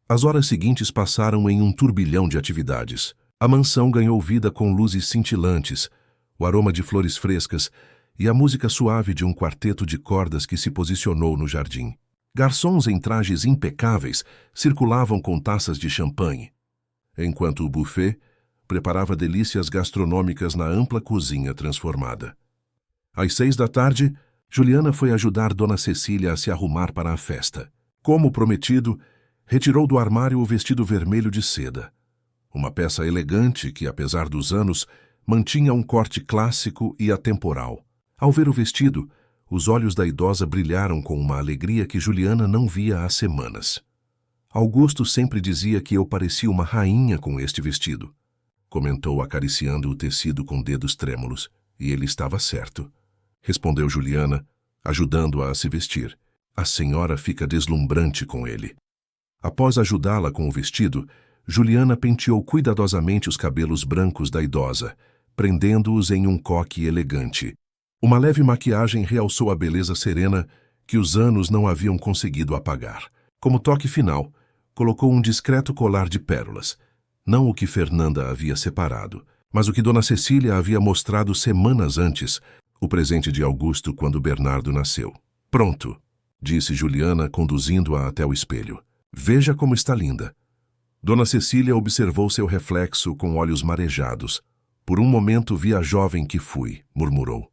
As horas seguintes passaram em um turbilhão de atividades. A mansão ganhou vida com luzes cintilantes, o aroma de flores frescas e a música suave de um quarteto de cordas que se posicionou no jardim. Garçons em trajes impecáveis circulavam com taças de champanhe, enquanto o buffet preparava delícias gastronômicas na ampla cozinha transformada. Às 6 da tarde, Juliana foi ajudar Dona Cecília a se arrumar para a festa. Como prometido, retirou do armário o vestido vermelho de seda, uma peça elegante que, apesar dos anos, mantinha um corte clássico e atemporal. Ao ver o vestido, os olhos da idosa brilharam com uma alegria que Juliana não via há semanas. "Augusto sempre dizia que eu parecia uma rainha com este vestido", comentou acariciando o tecido com dedos trêmulos, "e ele estava certo", respondeu Juliana, ajudando-a a se vestir. "A senhora fica deslumbrante com ele." Após ajudá-la com o vestido, Juliana penteou cuidadosamente os cabelos brancos da idosa, prendendo-os em um coque elegante. Uma leve maquiagem realçou a beleza serena que os anos não haviam conseguido apagar. Como toque final, colocou um discreto colar de pérolas, não o que Fernanda havia separado, mas o que Dona Cecília havia mostrado semanas antes, o presente de Augusto quando Bernardo nasceu. "Pronto", disse Juliana, conduzindo-a até o espelho. "Veja como está linda." Dona Cecília observou seu reflexo com olhos marejados. "Por um momento vi a jovem que fui", murmurou.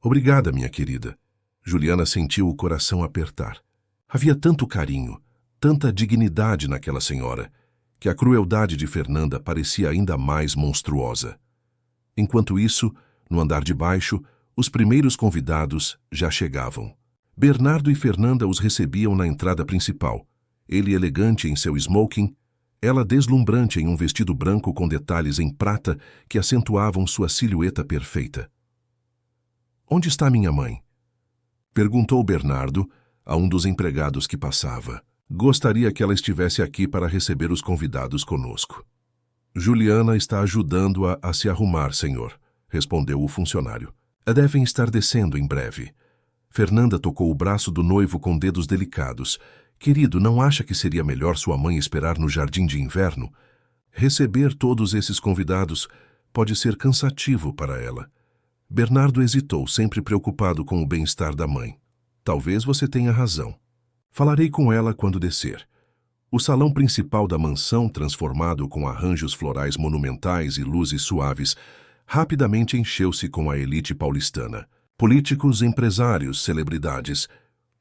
"Obrigada, minha querida." Juliana sentiu o coração apertar. Havia tanto carinho, tanta dignidade naquela senhora, que a crueldade de Fernanda parecia ainda mais monstruosa. Enquanto isso, no andar de baixo, os primeiros convidados já chegavam. Bernardo e Fernanda os recebiam na entrada principal, ele elegante em seu smoking, ela deslumbrante em um vestido branco com detalhes em prata que acentuavam sua silhueta perfeita. "Onde está minha mãe?" perguntou Bernardo a um dos empregados que passava. "Gostaria que ela estivesse aqui para receber os convidados conosco." "Juliana está ajudando-a a se arrumar, senhor", respondeu o funcionário. "Devem estar descendo em breve. Fernanda tocou o braço do noivo com dedos delicados. Querido, não acha que seria melhor sua mãe esperar no jardim de inverno? Receber todos esses convidados pode ser cansativo para ela. Bernardo hesitou, sempre preocupado com o bem-estar da mãe. Talvez você tenha razão. Falarei com ela quando descer. O salão principal da mansão, transformado com arranjos florais monumentais e luzes suaves, rapidamente encheu-se com a elite paulistana. Políticos, empresários, celebridades,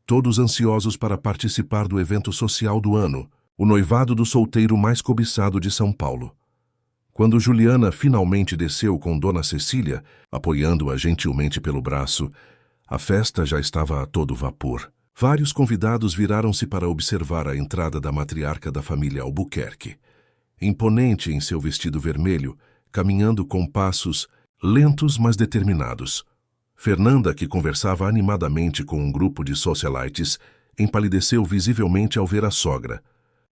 todos ansiosos para participar do evento social do ano, o noivado do solteiro mais cobiçado de São Paulo. Quando Juliana finalmente desceu com Dona Cecília, apoiando-a gentilmente pelo braço, a festa já estava a todo vapor. Vários convidados viraram-se para observar a entrada da matriarca da família Albuquerque. Imponente em seu vestido vermelho, caminhando com passos lentos mas determinados. Fernanda, que conversava animadamente com um grupo de socialites, empalideceu visivelmente ao ver a sogra.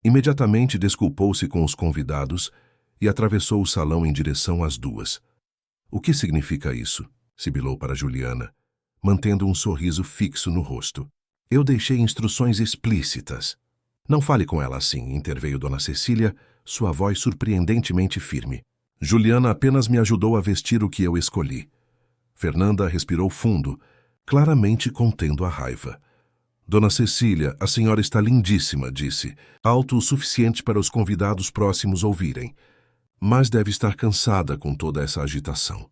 Imediatamente desculpou-se com os convidados e atravessou o salão em direção às duas. O que significa isso? Sibilou para Juliana, mantendo um sorriso fixo no rosto. Eu deixei instruções explícitas. Não fale com ela assim, interveio Dona Cecília, sua voz surpreendentemente firme. Juliana apenas me ajudou a vestir o que eu escolhi. Fernanda respirou fundo, claramente contendo a raiva. Dona Cecília, a senhora está lindíssima, disse, alto o suficiente para os convidados próximos ouvirem. Mas deve estar cansada com toda essa agitação.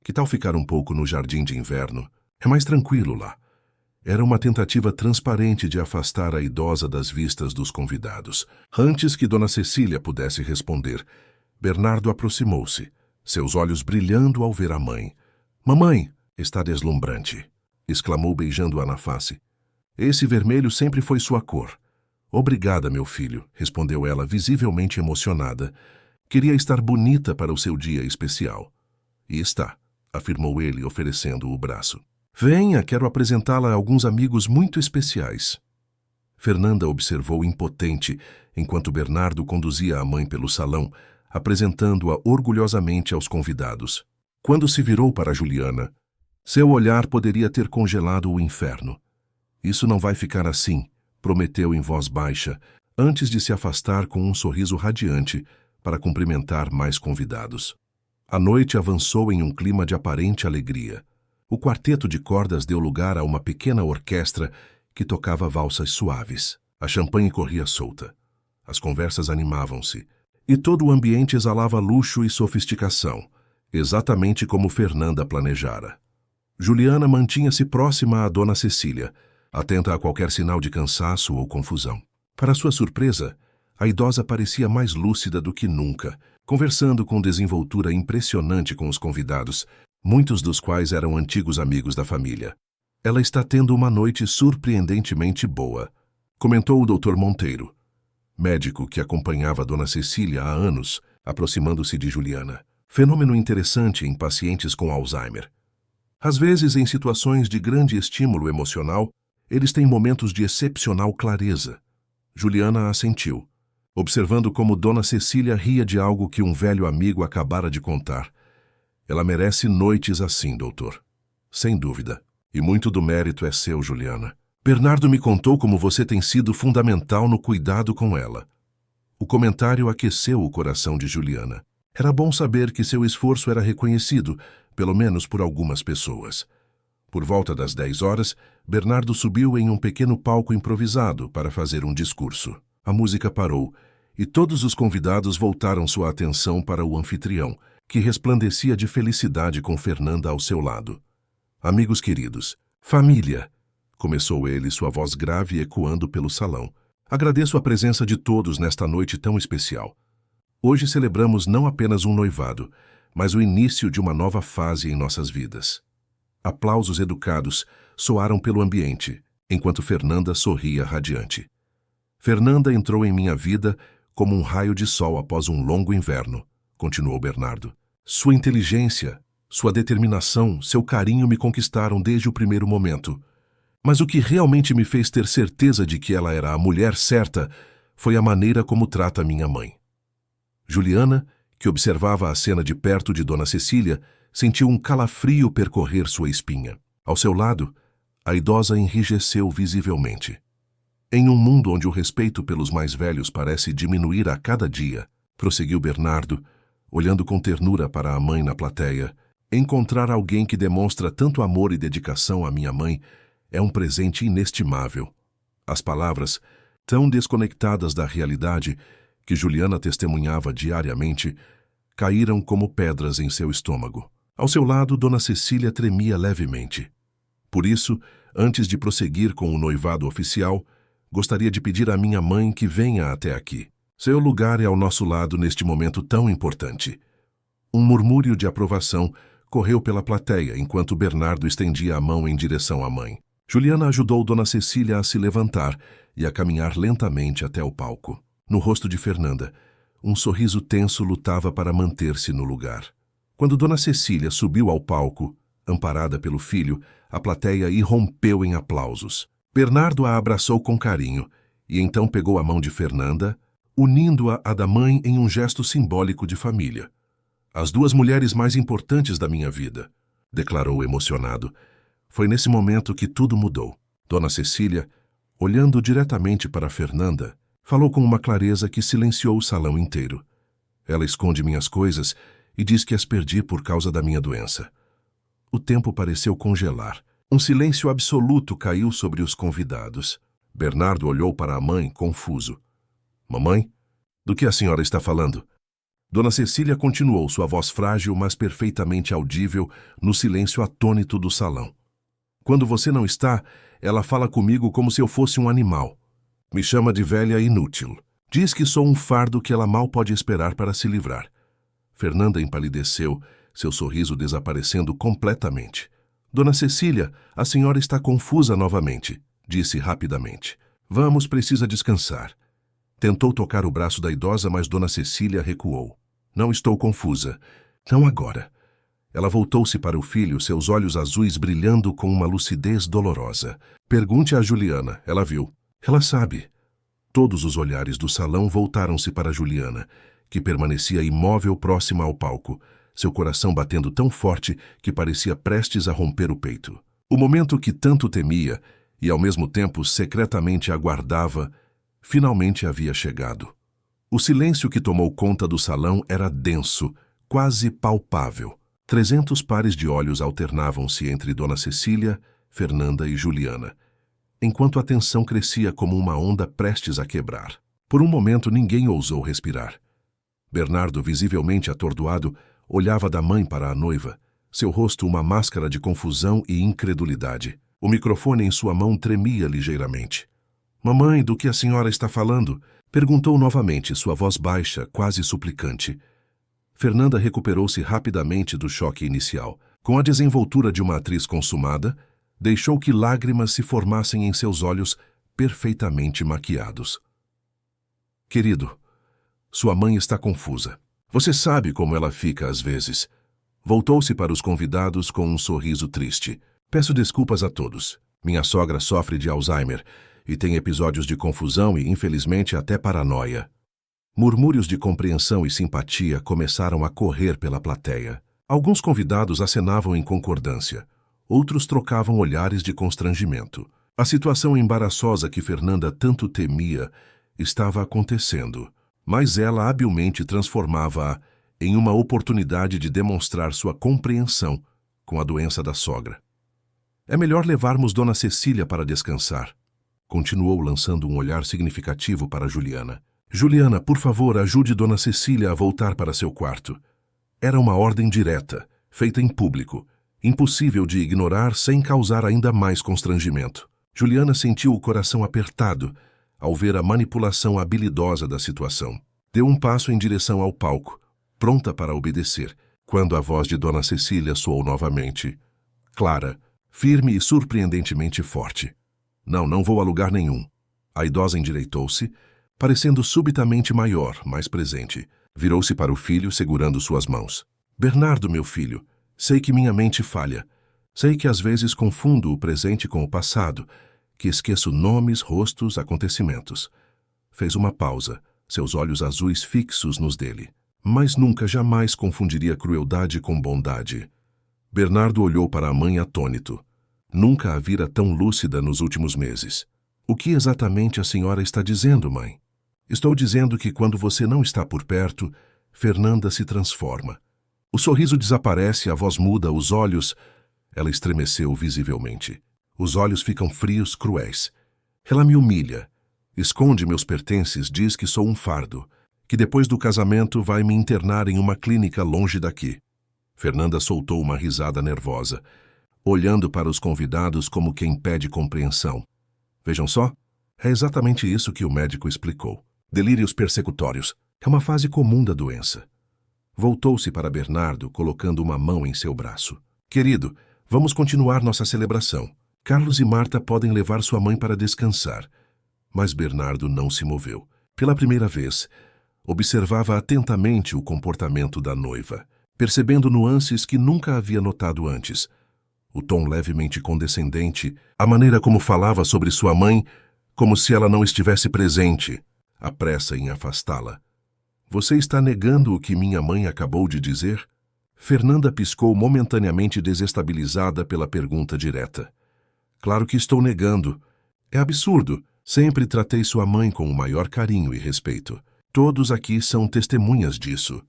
Que tal ficar um pouco no jardim de inverno? É mais tranquilo lá. Era uma tentativa transparente de afastar a idosa das vistas dos convidados. Antes que Dona Cecília pudesse responder, Bernardo aproximou-se, seus olhos brilhando ao ver a mãe. Mamãe, está deslumbrante, exclamou beijando-a na face. Esse vermelho sempre foi sua cor. Obrigada, meu filho, respondeu ela visivelmente emocionada. Queria estar bonita para o seu dia especial. E está, afirmou ele, oferecendo o braço. Venha, quero apresentá-la a alguns amigos muito especiais. Fernanda observou impotente, enquanto Bernardo conduzia a mãe pelo salão, apresentando-a orgulhosamente aos convidados. Quando se virou para Juliana, seu olhar poderia ter congelado o inferno. Isso não vai ficar assim, prometeu em voz baixa, antes de se afastar com um sorriso radiante para cumprimentar mais convidados. A noite avançou em um clima de aparente alegria. O quarteto de cordas deu lugar a uma pequena orquestra que tocava valsas suaves. A champanhe corria solta. As conversas animavam-se. E todo o ambiente exalava luxo e sofisticação, exatamente como Fernanda planejara. Juliana mantinha-se próxima à Dona Cecília, atenta a qualquer sinal de cansaço ou confusão. Para sua surpresa, a idosa parecia mais lúcida do que nunca, conversando com desenvoltura impressionante com os convidados, muitos dos quais eram antigos amigos da família. Ela está tendo uma noite surpreendentemente boa, comentou o Dr. Monteiro, médico que acompanhava Dona Cecília há anos, aproximando-se de Juliana. Fenômeno interessante em pacientes com Alzheimer. Às vezes, em situações de grande estímulo emocional, eles têm momentos de excepcional clareza. Juliana assentiu, observando como Dona Cecília ria de algo que um velho amigo acabara de contar. Ela merece noites assim, doutor. Sem dúvida. E muito do mérito é seu, Juliana. Bernardo me contou como você tem sido fundamental no cuidado com ela. O comentário aqueceu o coração de Juliana. Era bom saber que seu esforço era reconhecido, pelo menos por algumas pessoas. Por volta das 10 horas, Bernardo subiu em um pequeno palco improvisado para fazer um discurso. A música parou, e todos os convidados voltaram sua atenção para o anfitrião, que resplandecia de felicidade com Fernanda ao seu lado. Amigos queridos, família, começou ele, sua voz grave ecoando pelo salão. Agradeço a presença de todos nesta noite tão especial. Hoje celebramos não apenas um noivado, mas o início de uma nova fase em nossas vidas. Aplausos educados soaram pelo ambiente, enquanto Fernanda sorria radiante. Fernanda entrou em minha vida como um raio de sol após um longo inverno, continuou Bernardo. Sua inteligência, sua determinação, seu carinho me conquistaram desde o primeiro momento. Mas o que realmente me fez ter certeza de que ela era a mulher certa foi a maneira como trata minha mãe. Juliana, que observava a cena de perto de Dona Cecília, sentiu um calafrio percorrer sua espinha. Ao seu lado, A idosa enrijeceu visivelmente. Em um mundo onde o respeito pelos mais velhos parece diminuir a cada dia, prosseguiu Bernardo, olhando com ternura para a mãe na plateia, encontrar alguém que demonstra tanto amor e dedicação à minha mãe é um presente inestimável. As palavras, tão desconectadas da realidade que Juliana testemunhava diariamente, caíram como pedras em seu estômago. Ao seu lado, Dona Cecília tremia levemente. Por isso, antes de prosseguir com o noivado oficial, gostaria de pedir à minha mãe que venha até aqui. Seu lugar é ao nosso lado neste momento tão importante. Um murmúrio de aprovação correu pela plateia enquanto Bernardo estendia a mão em direção à mãe. Juliana ajudou Dona Cecília a se levantar e a caminhar lentamente até o palco. No rosto de Fernanda, um sorriso tenso lutava para manter-se no lugar. Quando Dona Cecília subiu ao palco, amparada pelo filho, a plateia irrompeu em aplausos. Bernardo a abraçou com carinho e então pegou a mão de Fernanda, unindo-a à da mãe em um gesto simbólico de família. As duas mulheres mais importantes da minha vida, declarou emocionado. Foi nesse momento que tudo mudou. Dona Cecília, olhando diretamente para Fernanda, falou com uma clareza que silenciou o salão inteiro. Ela esconde minhas coisas e diz que as perdi por causa da minha doença. O tempo pareceu congelar. Um silêncio absoluto caiu sobre os convidados. Bernardo olhou para a mãe, confuso. Mamãe, do que a senhora está falando? Dona Cecília continuou, sua voz frágil, mas perfeitamente audível, no silêncio atônito do salão. Quando você não está, ela fala comigo como se eu fosse um animal. Me chama de velha inútil. Diz que sou um fardo que ela mal pode esperar para se livrar. Fernanda empalideceu, seu sorriso desaparecendo completamente. Dona Cecília, a senhora está confusa novamente, disse rapidamente. Vamos, precisa descansar. Tentou tocar o braço da idosa, mas Dona Cecília recuou. Não estou confusa. Não agora. Ela voltou-se para o filho, seus olhos azuis brilhando com uma lucidez dolorosa. Pergunte a Juliana, ela viu. Ela sabe. Todos os olhares do salão voltaram-se para Juliana, que permanecia imóvel próxima ao palco, seu coração batendo tão forte que parecia prestes a romper o peito. O momento que tanto temia e, ao mesmo tempo, secretamente aguardava, finalmente havia chegado. O silêncio que tomou conta do salão era denso, quase palpável. 300 pares de olhos alternavam-se entre Dona Cecília, Fernanda e Juliana, enquanto a tensão crescia como uma onda prestes a quebrar. Por um momento ninguém ousou respirar. Bernardo, visivelmente atordoado, olhava da mãe para a noiva, seu rosto uma máscara de confusão e incredulidade. O microfone em sua mão tremia ligeiramente. Mamãe, do que a senhora está falando? Perguntou novamente, sua voz baixa, quase suplicante. Fernanda recuperou-se rapidamente do choque inicial. Com a desenvoltura de uma atriz consumada, deixou que lágrimas se formassem em seus olhos perfeitamente maquiados. Querido, sua mãe está confusa. Você sabe como ela fica às vezes. Voltou-se para os convidados com um sorriso triste. Peço desculpas a todos. Minha sogra sofre de Alzheimer e tem episódios de confusão e, infelizmente, até paranoia. Murmúrios de compreensão e simpatia começaram a correr pela plateia. Alguns convidados acenavam em concordância. Outros trocavam olhares de constrangimento. A situação embaraçosa que Fernanda tanto temia estava acontecendo, mas ela habilmente transformava-a em uma oportunidade de demonstrar sua compreensão com a doença da sogra. É melhor levarmos Dona Cecília para descansar. Continuou lançando um olhar significativo para Juliana. Juliana, por favor, ajude Dona Cecília a voltar para seu quarto. Era uma ordem direta, feita em público, impossível de ignorar sem causar ainda mais constrangimento. Juliana sentiu o coração apertado ao ver a manipulação habilidosa da situação. Deu um passo em direção ao palco, pronta para obedecer, quando a voz de Dona Cecília soou novamente. Clara, firme e surpreendentemente forte. Não vou a lugar nenhum. A idosa endireitou-se, parecendo subitamente maior, mais presente. Virou-se para o filho, segurando suas mãos. Bernardo, meu filho, sei que minha mente falha. Sei que às vezes confundo o presente com o passado, que esqueço nomes, rostos, acontecimentos. Fez uma pausa, seus olhos azuis fixos nos dele. Mas nunca, jamais confundiria crueldade com bondade. Bernardo olhou para a mãe atônito. Nunca a vira tão lúcida nos últimos meses. O que exatamente a senhora está dizendo, mãe? Estou dizendo que quando você não está por perto, Fernanda se transforma. O sorriso desaparece, a voz muda, os olhos... Ela estremeceu visivelmente. Os olhos ficam frios, cruéis. Ela me humilha. Esconde meus pertences, diz que sou um fardo, que depois do casamento vai me internar em uma clínica longe daqui. Fernanda soltou uma risada nervosa, olhando para os convidados como quem pede compreensão. Vejam só, é exatamente isso que o médico explicou. Delírios persecutórios. É uma fase comum da doença. Voltou-se para Bernardo, colocando uma mão em seu braço. Querido, vamos continuar nossa celebração. Carlos e Marta podem levar sua mãe para descansar. Mas Bernardo não se moveu. Pela primeira vez, observava atentamente o comportamento da noiva, percebendo nuances que nunca havia notado antes. O tom levemente condescendente, a maneira como falava sobre sua mãe, como se ela não estivesse presente, a pressa em afastá-la. Você está negando o que minha mãe acabou de dizer? Fernanda piscou momentaneamente desestabilizada pela pergunta direta. Claro que estou negando. É absurdo. Sempre tratei sua mãe com o maior carinho e respeito. Todos aqui são testemunhas disso.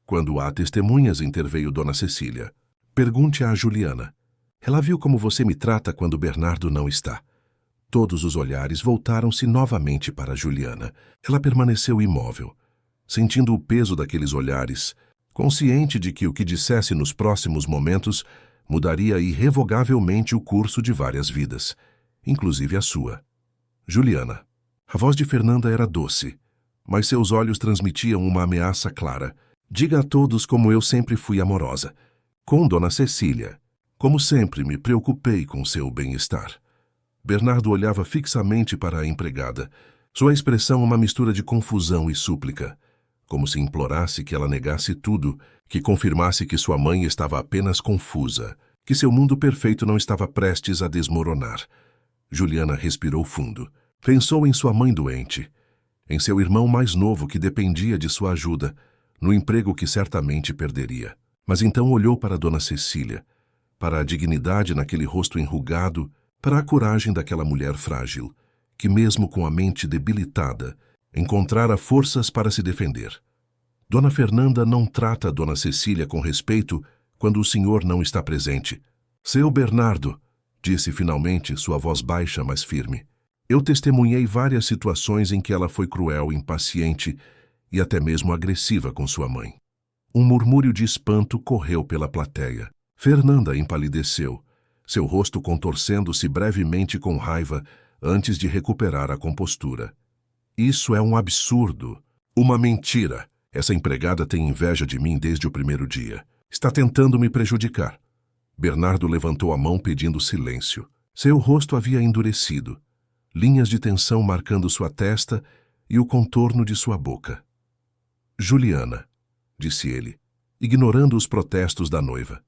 Quando há testemunhas, interveio Dona Cecília. Pergunte à Juliana. Ela viu como você me trata quando Bernardo não está. Todos os olhares voltaram-se novamente para Juliana. Ela permaneceu imóvel, sentindo o peso daqueles olhares, consciente de que o que dissesse nos próximos momentos mudaria irrevogavelmente o curso de várias vidas, inclusive a sua. Juliana. A voz de Fernanda era doce, mas seus olhos transmitiam uma ameaça clara. Diga a todos como eu sempre fui amorosa. Com Dona Cecília. Como sempre me preocupei com seu bem-estar. Bernardo olhava fixamente para a empregada, sua expressão uma mistura de confusão e súplica, como se implorasse que ela negasse tudo, que confirmasse que sua mãe estava apenas confusa, que seu mundo perfeito não estava prestes a desmoronar. Juliana respirou fundo. Pensou em sua mãe doente, em seu irmão mais novo que dependia de sua ajuda, no emprego que certamente perderia. Mas então olhou para Dona Cecília, para a dignidade naquele rosto enrugado, para a coragem daquela mulher frágil, que mesmo com a mente debilitada, encontrara forças para se defender. Dona Fernanda não trata Dona Cecília com respeito quando o senhor não está presente. Seu Bernardo, disse finalmente, sua voz baixa, mas firme. Eu testemunhei várias situações em que ela foi cruel, impaciente e até mesmo agressiva com sua mãe. Um murmúrio de espanto correu pela plateia. Fernanda empalideceu, seu rosto contorcendo-se brevemente com raiva antes de recuperar a compostura. Isso é um absurdo, uma mentira. Essa empregada tem inveja de mim desde o primeiro dia. Está tentando me prejudicar. Bernardo levantou a mão pedindo silêncio. Seu rosto havia endurecido, linhas de tensão marcando sua testa e o contorno de sua boca. Juliana, disse ele, ignorando os protestos da noiva.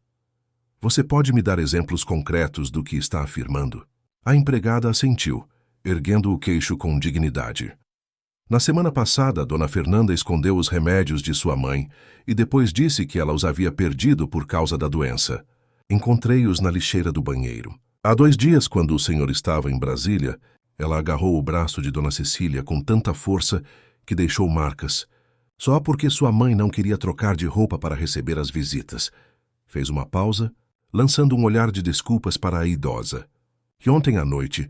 Você pode me dar exemplos concretos do que está afirmando? A empregada assentiu, erguendo o queixo com dignidade. Na semana passada, Dona Fernanda escondeu os remédios de sua mãe e depois disse que ela os havia perdido por causa da doença. Encontrei-os na lixeira do banheiro. Há 2 dias, quando o senhor estava em Brasília, ela agarrou o braço de Dona Cecília com tanta força que deixou marcas, só porque sua mãe não queria trocar de roupa para receber as visitas. Fez uma pausa, lançando um olhar de desculpas para a idosa. E ontem à noite,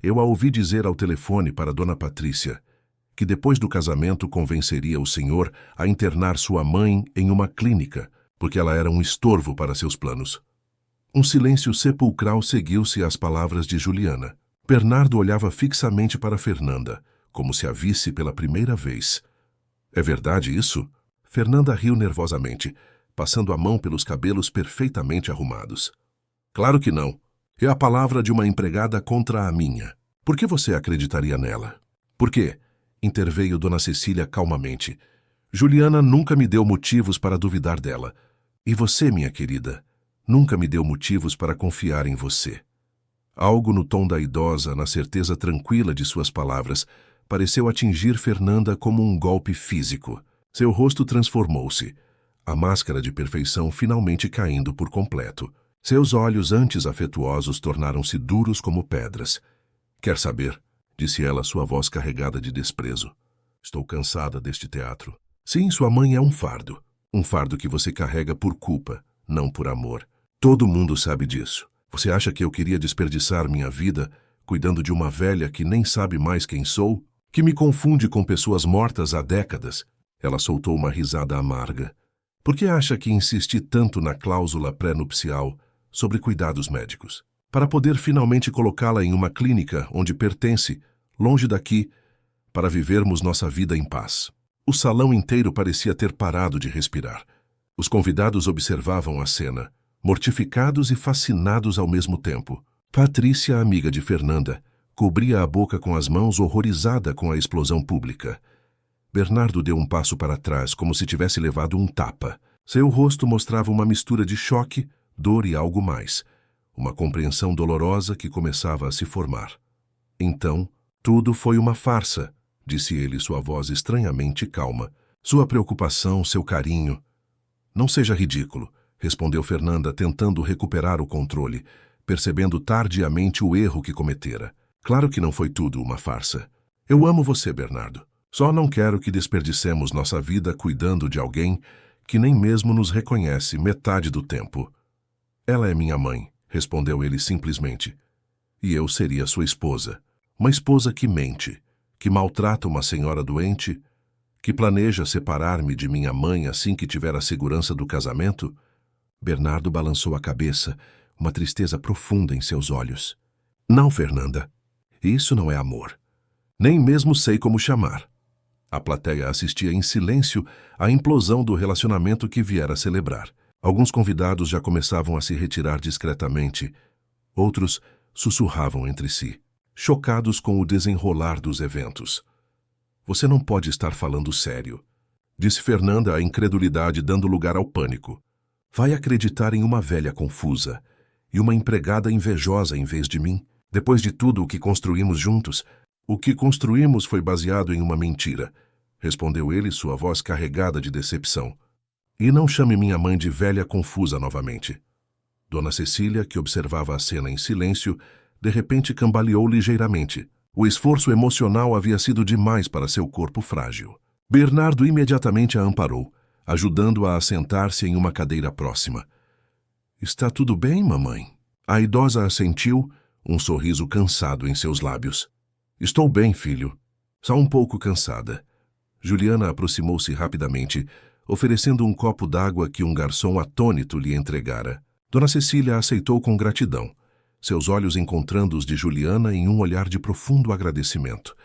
eu a ouvi dizer ao telefone para Dona Patrícia que depois do casamento convenceria o senhor a internar sua mãe em uma clínica, porque ela era um estorvo para seus planos. Um silêncio sepulcral seguiu-se às palavras de Juliana. Bernardo olhava fixamente para Fernanda, como se a visse pela primeira vez. É verdade isso? Fernanda riu nervosamente, passando a mão pelos cabelos perfeitamente arrumados. Claro que não. É a palavra de uma empregada contra a minha. Por que você acreditaria nela? Por quê? Interveio Dona Cecília calmamente. Juliana nunca me deu motivos para duvidar dela. E você, minha querida, nunca me deu motivos para confiar em você. Algo no tom da idosa, na certeza tranquila de suas palavras, pareceu atingir Fernanda como um golpe físico. Seu rosto transformou-se, a máscara de perfeição finalmente caindo por completo. Seus olhos, antes afetuosos, tornaram-se duros como pedras. Quer saber? Disse ela, sua voz carregada de desprezo. Estou cansada deste teatro. Sim, sua mãe é um fardo. Um fardo que você carrega por culpa, não por amor. Todo mundo sabe disso. Você acha que eu queria desperdiçar minha vida cuidando de uma velha que nem sabe mais quem sou? Que me confunde com pessoas mortas há décadas? Ela soltou uma risada amarga. Por que acha que insisti tanto na cláusula pré-nupcial sobre cuidados médicos? Para poder finalmente colocá-la em uma clínica onde pertence, longe daqui, para vivermos nossa vida em paz. O salão inteiro parecia ter parado de respirar. Os convidados observavam a cena, mortificados e fascinados ao mesmo tempo. Patrícia, amiga de Fernanda, cobria a boca com as mãos, horrorizada com a explosão pública. Bernardo deu um passo para trás, como se tivesse levado um tapa. Seu rosto mostrava uma mistura de choque, dor e algo mais. Uma compreensão dolorosa que começava a se formar. Então, tudo foi uma farsa, disse ele, sua voz estranhamente calma. Sua preocupação, seu carinho. Não seja ridículo, respondeu Fernanda, tentando recuperar o controle, percebendo tardiamente o erro que cometera. Claro que não foi tudo uma farsa. Eu amo você, Bernardo. Só não quero que desperdicemos nossa vida cuidando de alguém que nem mesmo nos reconhece metade do tempo. Ela é minha mãe, respondeu ele simplesmente. E eu seria sua esposa. Uma esposa que mente, que maltrata uma senhora doente, que planeja separar-me de minha mãe assim que tiver a segurança do casamento? Bernardo balançou a cabeça, uma tristeza profunda em seus olhos. Não, Fernanda. Isso não é amor. Nem mesmo sei como chamar. A plateia assistia em silêncio à implosão do relacionamento que viera celebrar. Alguns convidados já começavam a se retirar discretamente. Outros sussurravam entre si, chocados com o desenrolar dos eventos. Você não pode estar falando sério, disse Fernanda, a incredulidade dando lugar ao pânico. Vai acreditar em uma velha confusa e uma empregada invejosa em vez de mim? Depois de tudo o que construímos juntos, o que construímos foi baseado em uma mentira, respondeu ele, sua voz carregada de decepção. E não chame minha mãe de velha confusa novamente. Dona Cecília, que observava a cena em silêncio, de repente cambaleou ligeiramente. O esforço emocional havia sido demais para seu corpo frágil. Bernardo imediatamente a amparou, ajudando-a a sentar-se em uma cadeira próxima. Está tudo bem, mamãe? A idosa assentiu, um sorriso cansado em seus lábios. Estou bem, filho. Só um pouco cansada. Juliana aproximou-se rapidamente, oferecendo um copo d'água que um garçom atônito lhe entregara. Dona Cecília aceitou com gratidão, seus olhos encontrando os de Juliana em um olhar de profundo agradecimento.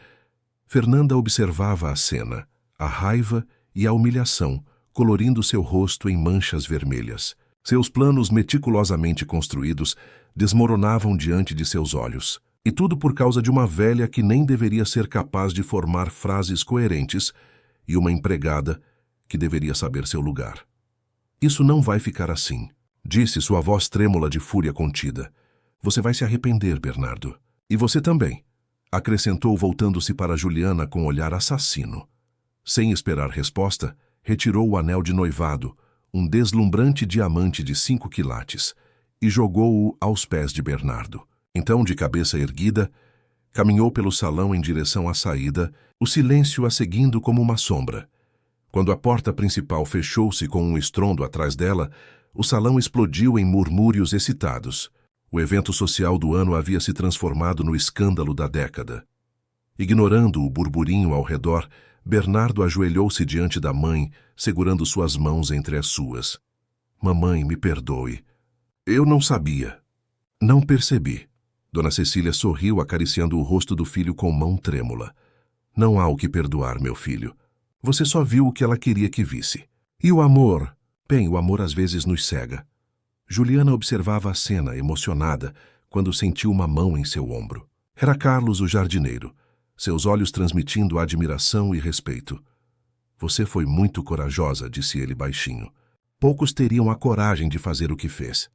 Fernanda observava a cena, a raiva e a humilhação, colorindo seu rosto em manchas vermelhas. Seus planos meticulosamente construídos desmoronavam diante de seus olhos. E tudo por causa de uma velha que nem deveria ser capaz de formar frases coerentes e uma empregada que deveria saber seu lugar. Isso não vai ficar assim, disse sua voz trêmula de fúria contida. Você vai se arrepender, Bernardo. E você também, acrescentou voltando-se para Juliana com um olhar assassino. Sem esperar resposta, retirou o anel de noivado, um deslumbrante diamante de 5 quilates, e jogou-o aos pés de Bernardo. Então, de cabeça erguida, caminhou pelo salão em direção à saída, o silêncio a seguindo como uma sombra. Quando a porta principal fechou-se com um estrondo atrás dela, o salão explodiu em murmúrios excitados. O evento social do ano havia se transformado no escândalo da década. Ignorando o burburinho ao redor, Bernardo ajoelhou-se diante da mãe, segurando suas mãos entre as suas. Mamãe, me perdoe. Eu não sabia. Não percebi. Dona Cecília sorriu, acariciando o rosto do filho com mão trêmula. Não há o que perdoar, meu filho. Você só viu o que ela queria que visse. E o amor? Bem, o amor às vezes nos cega. Juliana observava a cena, emocionada, quando sentiu uma mão em seu ombro. Era Carlos, o jardineiro, seus olhos transmitindo admiração e respeito. Você foi muito corajosa, disse ele baixinho. Poucos teriam a coragem de fazer o que fez.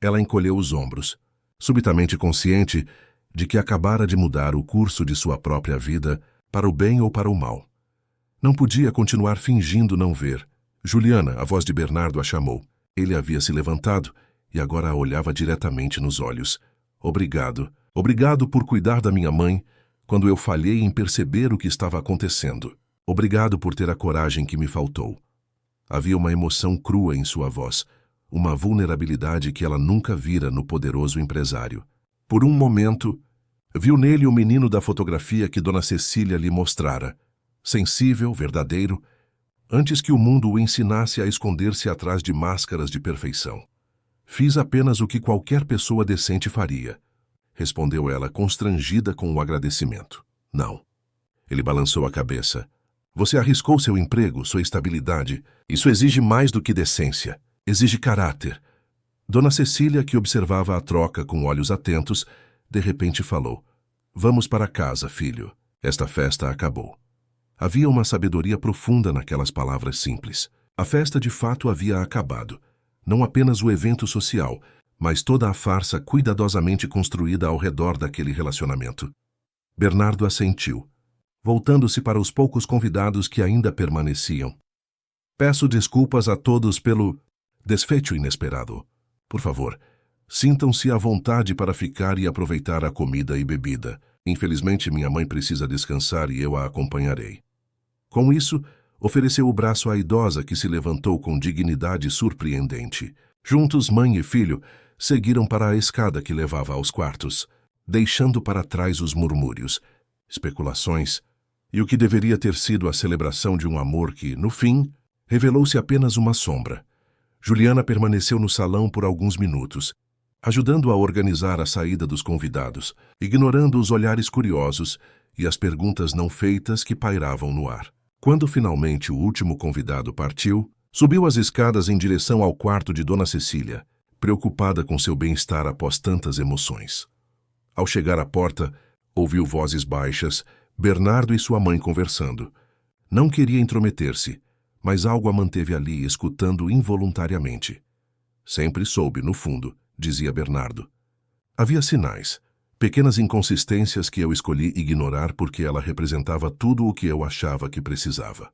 Ela encolheu os ombros, subitamente consciente de que acabara de mudar o curso de sua própria vida para o bem ou para o mal. Não podia continuar fingindo não ver. Juliana, a voz de Bernardo, a chamou. Ele havia se levantado e agora a olhava diretamente nos olhos. Obrigado. Obrigado por cuidar da minha mãe quando eu falhei em perceber o que estava acontecendo. Obrigado por ter a coragem que me faltou. Havia uma emoção crua em sua voz, uma vulnerabilidade que ela nunca vira no poderoso empresário. Por um momento, viu nele o menino da fotografia que Dona Cecília lhe mostrara, sensível, verdadeiro, antes que o mundo o ensinasse a esconder-se atrás de máscaras de perfeição. Fiz apenas o que qualquer pessoa decente faria, respondeu ela, constrangida com o agradecimento. Não. Ele balançou a cabeça. Você arriscou seu emprego, sua estabilidade. Isso exige mais do que decência. Exige caráter. Dona Cecília, que observava a troca com olhos atentos, de repente falou. Vamos para casa, filho. Esta festa acabou. Havia uma sabedoria profunda naquelas palavras simples. A festa de fato havia acabado. Não apenas o evento social, mas toda a farsa cuidadosamente construída ao redor daquele relacionamento. Bernardo assentiu, voltando-se para os poucos convidados que ainda permaneciam. Peço desculpas a todos pelo desfecho inesperado. Por favor, sintam-se à vontade para ficar e aproveitar a comida e bebida. Infelizmente, minha mãe precisa descansar e eu a acompanharei. Com isso, ofereceu o braço à idosa que se levantou com dignidade surpreendente. Juntos, mãe e filho seguiram para a escada que levava aos quartos, deixando para trás os murmúrios, especulações e o que deveria ter sido a celebração de um amor que, no fim, revelou-se apenas uma sombra. Juliana permaneceu no salão por alguns minutos, ajudando a organizar a saída dos convidados, ignorando os olhares curiosos e as perguntas não feitas que pairavam no ar. Quando finalmente o último convidado partiu, subiu as escadas em direção ao quarto de Dona Cecília, preocupada com seu bem-estar após tantas emoções. Ao chegar à porta, ouviu vozes baixas, Bernardo e sua mãe conversando. Não queria intrometer-se, mas algo a manteve ali, escutando involuntariamente. Sempre soube, no fundo, dizia Bernardo. Havia sinais, pequenas inconsistências que eu escolhi ignorar porque ela representava tudo o que eu achava que precisava.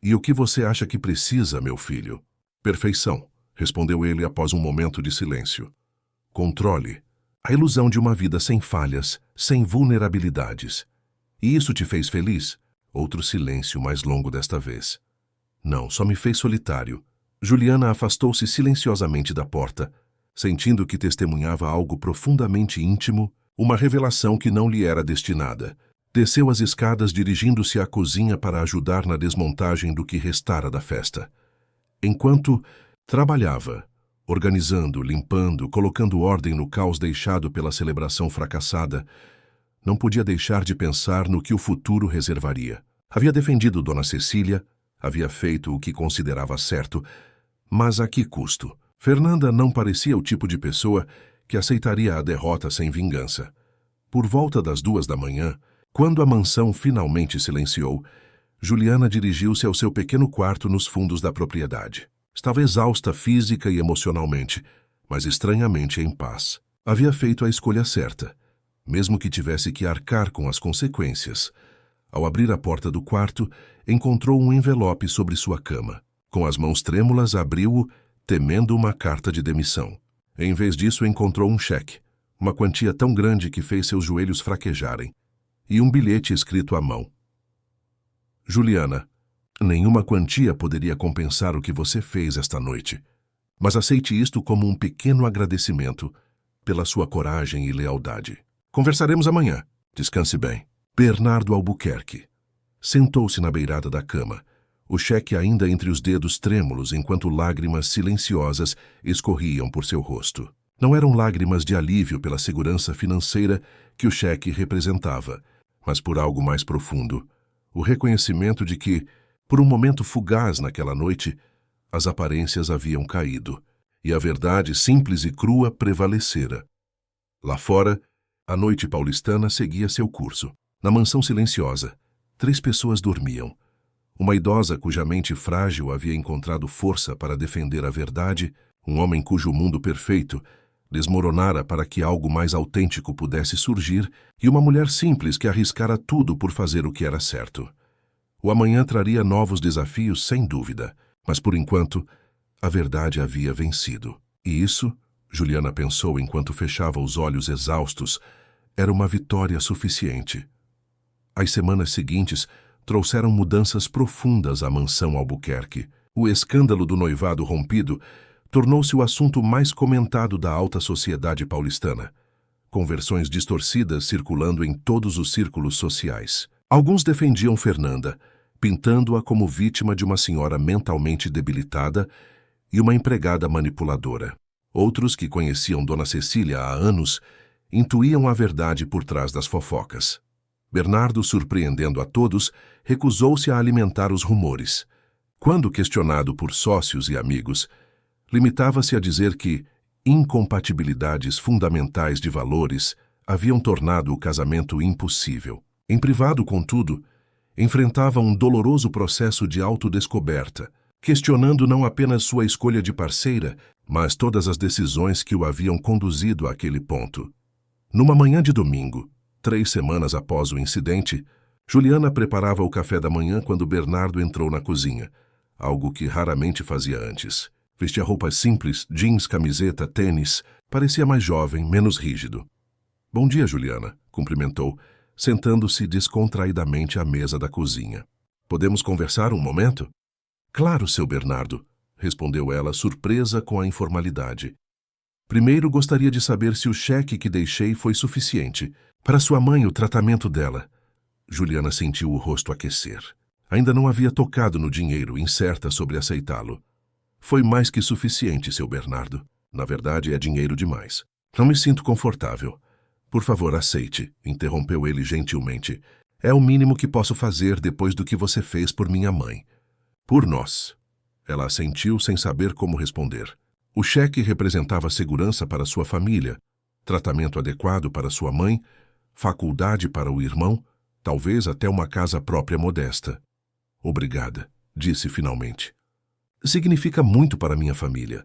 E o que você acha que precisa, meu filho? Perfeição, respondeu ele após um momento de silêncio. Controle. A ilusão de uma vida sem falhas, sem vulnerabilidades. E isso te fez feliz? Outro silêncio mais longo desta vez. Não, só me fez solitário. Juliana afastou-se silenciosamente da porta, sentindo que testemunhava algo profundamente íntimo, uma revelação que não lhe era destinada. Desceu as escadas dirigindo-se à cozinha para ajudar na desmontagem do que restara da festa. Enquanto trabalhava, organizando, limpando, colocando ordem no caos deixado pela celebração fracassada, não podia deixar de pensar no que o futuro reservaria. Havia defendido Dona Cecília, havia feito o que considerava certo, mas a que custo? Fernanda não parecia o tipo de pessoa que aceitaria a derrota sem vingança. Por volta das 2 da manhã, quando a mansão finalmente silenciou, Juliana dirigiu-se ao seu pequeno quarto nos fundos da propriedade. Estava exausta física e emocionalmente, mas estranhamente em paz. Havia feito a escolha certa, mesmo que tivesse que arcar com as consequências. Ao abrir a porta do quarto, encontrou um envelope sobre sua cama. Com as mãos trêmulas, abriu-o, temendo uma carta de demissão. Em vez disso, encontrou um cheque, uma quantia tão grande que fez seus joelhos fraquejarem, e um bilhete escrito à mão. Juliana, nenhuma quantia poderia compensar o que você fez esta noite, mas aceite isto como um pequeno agradecimento pela sua coragem e lealdade. Conversaremos amanhã. Descanse bem. Bernardo Albuquerque. Sentou-se na beirada da cama, o cheque ainda entre os dedos trêmulos enquanto lágrimas silenciosas escorriam por seu rosto. Não eram lágrimas de alívio pela segurança financeira que o cheque representava, mas por algo mais profundo, o reconhecimento de que, por um momento fugaz naquela noite, as aparências haviam caído, e a verdade simples e crua prevalecera. Lá fora, a noite paulistana seguia seu curso. Na mansão silenciosa, 3 pessoas dormiam. Uma idosa cuja mente frágil havia encontrado força para defender a verdade, um homem cujo mundo perfeito desmoronara para que algo mais autêntico pudesse surgir, e uma mulher simples que arriscara tudo por fazer o que era certo. O amanhã traria novos desafios, sem dúvida, mas por enquanto, a verdade havia vencido. E isso Juliana pensou enquanto fechava os olhos exaustos. Era uma vitória suficiente. As semanas seguintes trouxeram mudanças profundas à mansão Albuquerque. O escândalo do noivado rompido tornou-se o assunto mais comentado da alta sociedade paulistana, com versões distorcidas circulando em todos os círculos sociais. Alguns defendiam Fernanda, pintando-a como vítima de uma senhora mentalmente debilitada e uma empregada manipuladora. Outros, que conheciam Dona Cecília há anos, intuíam a verdade por trás das fofocas. Bernardo, surpreendendo a todos, recusou-se a alimentar os rumores. Quando questionado por sócios e amigos, limitava-se a dizer que incompatibilidades fundamentais de valores haviam tornado o casamento impossível. Em privado, contudo, enfrentava um doloroso processo de autodescoberta, questionando não apenas sua escolha de parceira, mas todas as decisões que o haviam conduzido àquele ponto. Numa manhã de domingo, 3 semanas após o incidente, Juliana preparava o café da manhã quando Bernardo entrou na cozinha, algo que raramente fazia antes. Vestia roupas simples, jeans, camiseta, tênis. Parecia mais jovem, menos rígido. "Bom dia, Juliana", cumprimentou, sentando-se descontraidamente à mesa da cozinha. "Podemos conversar um momento?" "Claro, seu Bernardo", respondeu ela, surpresa com a informalidade. "Primeiro gostaria de saber se o cheque que deixei foi suficiente. Para sua mãe, o tratamento dela." Juliana sentiu o rosto aquecer. Ainda não havia tocado no dinheiro, incerta sobre aceitá-lo. "Foi mais que suficiente, seu Bernardo. Na verdade, é dinheiro demais. Não me sinto confortável." "Por favor, aceite", interrompeu ele gentilmente. "É o mínimo que posso fazer depois do que você fez por minha mãe." "Por nós." Ela assentiu sem saber como responder. O cheque representava segurança para sua família, tratamento adequado para sua mãe, faculdade para o irmão, talvez até uma casa própria modesta. "Obrigada", disse finalmente. "Significa muito para minha família."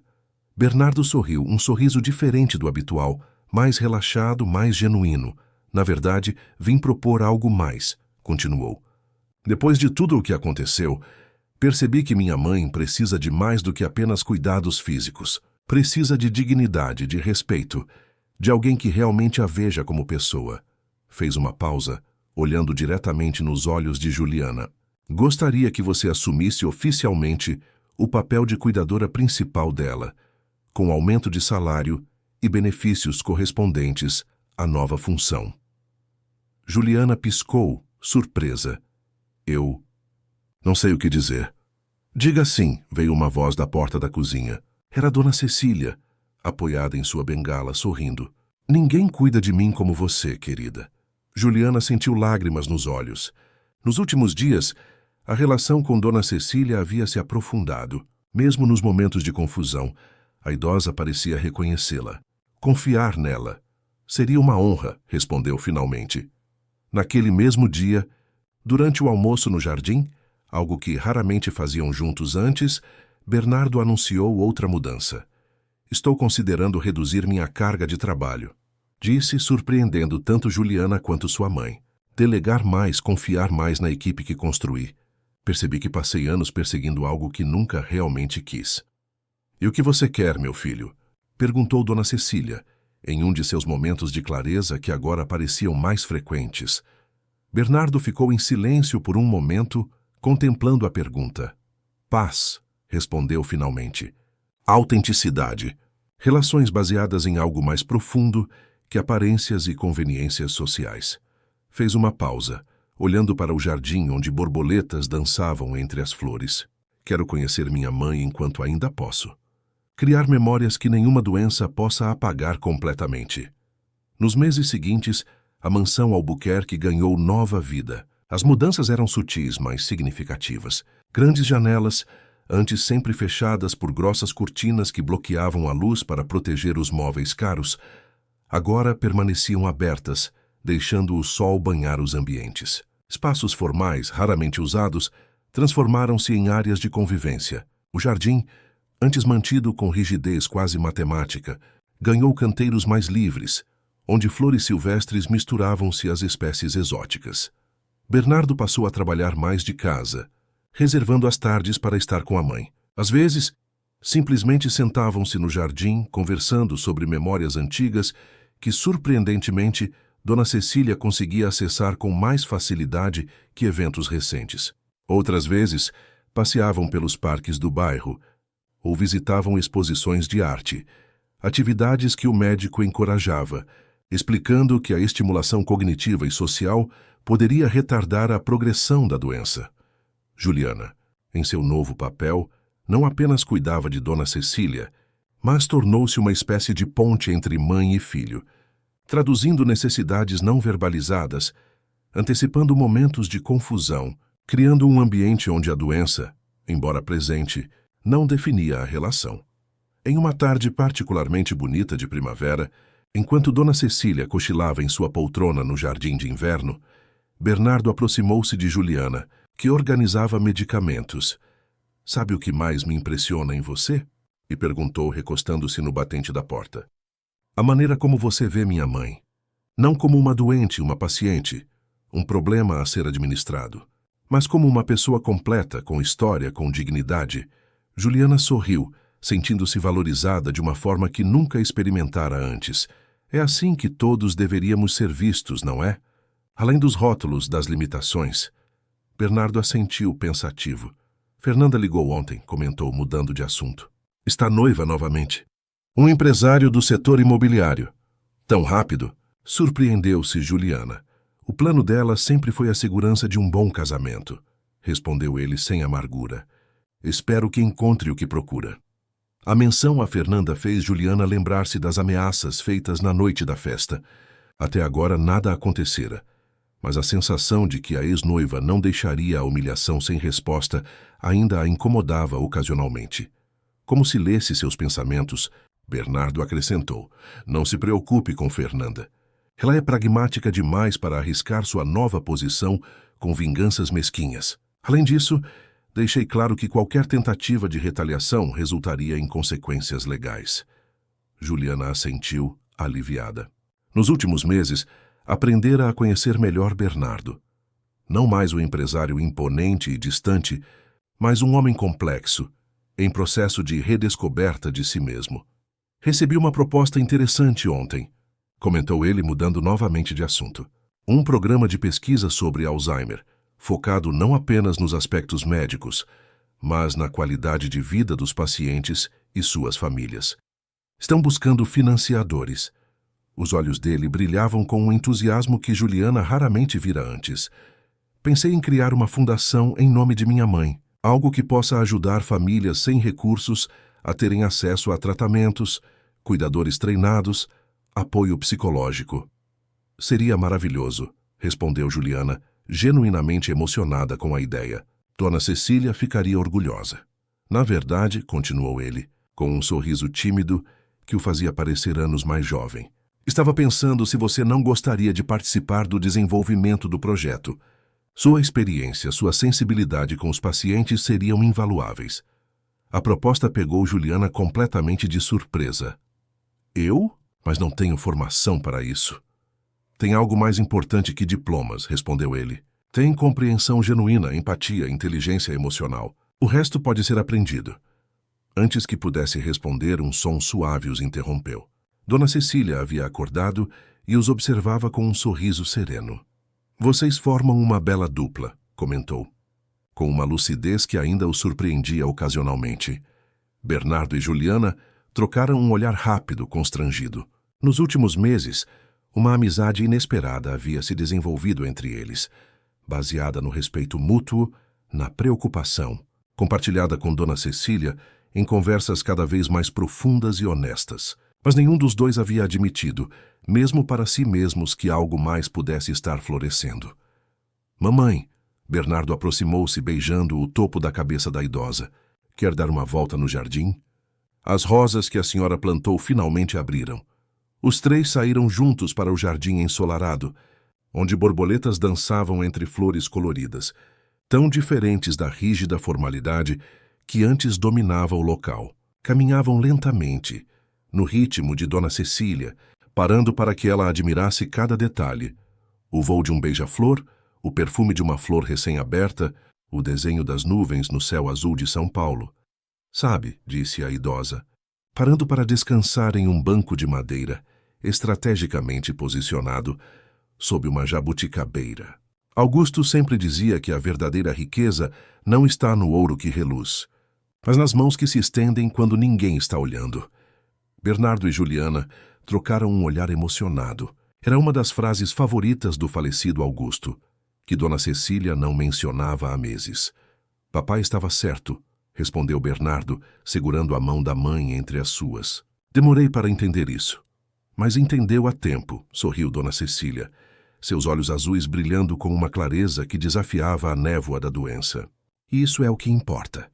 Bernardo sorriu, um sorriso diferente do habitual, mais relaxado, mais genuíno. "Na verdade, vim propor algo mais", continuou. "Depois de tudo o que aconteceu, percebi que minha mãe precisa de mais do que apenas cuidados físicos. Precisa de dignidade, de respeito, de alguém que realmente a veja como pessoa." Fez uma pausa, olhando diretamente nos olhos de Juliana. "Gostaria que você assumisse oficialmente o papel de cuidadora principal dela, com aumento de salário e benefícios correspondentes à nova função." Juliana piscou, surpresa. "Eu não sei o que dizer." "Diga sim", veio uma voz da porta da cozinha. Era Dona Cecília, apoiada em sua bengala, sorrindo. "Ninguém cuida de mim como você, querida." Juliana sentiu lágrimas nos olhos. Nos últimos dias, a relação com Dona Cecília havia se aprofundado. Mesmo nos momentos de confusão, a idosa parecia reconhecê-la. "Confiar nela seria uma honra", respondeu finalmente. Naquele mesmo dia, durante o almoço no jardim, algo que raramente faziam juntos antes, Bernardo anunciou outra mudança. "Estou considerando reduzir minha carga de trabalho", disse, surpreendendo tanto Juliana quanto sua mãe. "Delegar mais, confiar mais na equipe que construí. Percebi que passei anos perseguindo algo que nunca realmente quis." "E o que você quer, meu filho?" perguntou Dona Cecília, em um de seus momentos de clareza que agora pareciam mais frequentes. Bernardo ficou em silêncio por um momento, contemplando a pergunta. "Paz", respondeu finalmente. "Autenticidade. Relações baseadas em algo mais profundo que aparências e conveniências sociais." Fez uma pausa, olhando para o jardim onde borboletas dançavam entre as flores. "Quero conhecer minha mãe enquanto ainda posso. Criar memórias que nenhuma doença possa apagar completamente." Nos meses seguintes, a mansão Albuquerque ganhou nova vida. As mudanças eram sutis, mas significativas. Grandes janelas, antes sempre fechadas por grossas cortinas que bloqueavam a luz para proteger os móveis caros, agora permaneciam abertas, deixando o sol banhar os ambientes. Espaços formais, raramente usados, transformaram-se em áreas de convivência. O jardim, antes mantido com rigidez quase matemática, ganhou canteiros mais livres, onde flores silvestres misturavam-se às espécies exóticas. Bernardo passou a trabalhar mais de casa, reservando as tardes para estar com a mãe. Às vezes, Simplesmente sentavam-se no jardim, conversando sobre memórias antigas que, surpreendentemente, Dona Cecília conseguia acessar com mais facilidade que eventos recentes. Outras vezes, passeavam pelos parques do bairro ou visitavam exposições de arte, atividades que o médico encorajava, explicando que a estimulação cognitiva e social poderia retardar a progressão da doença. Juliana, em seu novo papel, não apenas cuidava de Dona Cecília, mas tornou-se uma espécie de ponte entre mãe e filho, traduzindo necessidades não verbalizadas, antecipando momentos de confusão, criando um ambiente onde a doença, embora presente, não definia a relação. Em uma tarde particularmente bonita de primavera, enquanto Dona Cecília cochilava em sua poltrona no jardim de inverno, Bernardo aproximou-se de Juliana, que organizava medicamentos. "Sabe o que mais me impressiona em você?" e perguntou, recostando-se no batente da porta. "A maneira como você vê minha mãe. Não como uma doente, uma paciente, um problema a ser administrado, mas como uma pessoa completa, com história, com dignidade." Juliana sorriu, sentindo-se valorizada de uma forma que nunca experimentara antes. É assim que todos deveríamos ser vistos, não é? Além dos rótulos, das limitações. Bernardo assentiu, pensativo. "Fernanda ligou ontem", comentou, mudando de assunto. "Está noiva novamente. Um empresário do setor imobiliário." "Tão rápido?" Surpreendeu-se Juliana. "O plano dela sempre foi a segurança de um bom casamento", respondeu ele sem amargura. "Espero que encontre o que procura." A menção a Fernanda fez Juliana lembrar-se das ameaças feitas na noite da festa. Até agora nada acontecera, mas a sensação de que a ex-noiva não deixaria a humilhação sem resposta ainda a incomodava ocasionalmente. Como se lesse seus pensamentos, Bernardo acrescentou: "Não se preocupe com Fernanda. Ela é pragmática demais para arriscar sua nova posição com vinganças mesquinhas. Além disso, deixei claro que qualquer tentativa de retaliação resultaria em consequências legais." Juliana assentiu, aliviada. Nos últimos meses, aprendera a conhecer melhor Bernardo. Não mais o empresário imponente e distante, mas um homem complexo, em processo de redescoberta de si mesmo. "Recebi uma proposta interessante ontem", comentou ele, mudando novamente de assunto. "Um programa de pesquisa sobre Alzheimer, focado não apenas nos aspectos médicos, mas na qualidade de vida dos pacientes e suas famílias. Estão buscando financiadores." Os olhos dele brilhavam com um entusiasmo que Juliana raramente vira antes. "Pensei em criar uma fundação em nome de minha mãe, algo que possa ajudar famílias sem recursos a terem acesso a tratamentos, cuidadores treinados, apoio psicológico." "Seria maravilhoso", respondeu Juliana, genuinamente emocionada com a ideia. Dona Cecília ficaria orgulhosa. "Na verdade", continuou ele, com um sorriso tímido que o fazia parecer anos mais jovem, "estava pensando se você não gostaria de participar do desenvolvimento do projeto. Sua experiência, sua sensibilidade com os pacientes seriam invaluáveis." A proposta pegou Juliana completamente de surpresa. "Eu? Mas não tenho formação para isso." "Tem algo mais importante que diplomas", respondeu ele. "Tem compreensão genuína, empatia, inteligência emocional. O resto pode ser aprendido." Antes que pudesse responder, um som suave os interrompeu. Dona Cecília havia acordado e os observava com um sorriso sereno. "Vocês formam uma bela dupla", comentou, com uma lucidez que ainda o surpreendia ocasionalmente. Bernardo e Juliana trocaram um olhar rápido, constrangido. Nos últimos meses, uma amizade inesperada havia se desenvolvido entre eles, baseada no respeito mútuo, na preocupação, compartilhada com Dona Cecília em conversas cada vez mais profundas e honestas. Mas nenhum dos dois havia admitido, mesmo para si mesmos, que algo mais pudesse estar florescendo. "Mamãe", Bernardo aproximou-se beijando o topo da cabeça da idosa. "Quer dar uma volta no jardim?" As rosas que a senhora plantou finalmente abriram. Os três saíram juntos para o jardim ensolarado, onde borboletas dançavam entre flores coloridas, tão diferentes da rígida formalidade que antes dominava o local. Caminhavam lentamente, no ritmo de Dona Cecília, parando para que ela admirasse cada detalhe: o voo de um beija-flor, o perfume de uma flor recém-aberta, o desenho das nuvens no céu azul de São Paulo. Sabe, disse a idosa, parando para descansar em um banco de madeira, estrategicamente posicionado sob uma jabuticabeira. Augusto sempre dizia que a verdadeira riqueza não está no ouro que reluz, mas nas mãos que se estendem quando ninguém está olhando. Bernardo e Juliana trocaram um olhar emocionado. Era uma das frases favoritas do falecido Augusto, que Dona Cecília não mencionava há meses. Papai estava certo, respondeu Bernardo, segurando a mão da mãe entre as suas. Demorei para entender isso. Mas entendeu a tempo, sorriu Dona Cecília, seus olhos azuis brilhando com uma clareza que desafiava a névoa da doença. E isso é o que importa.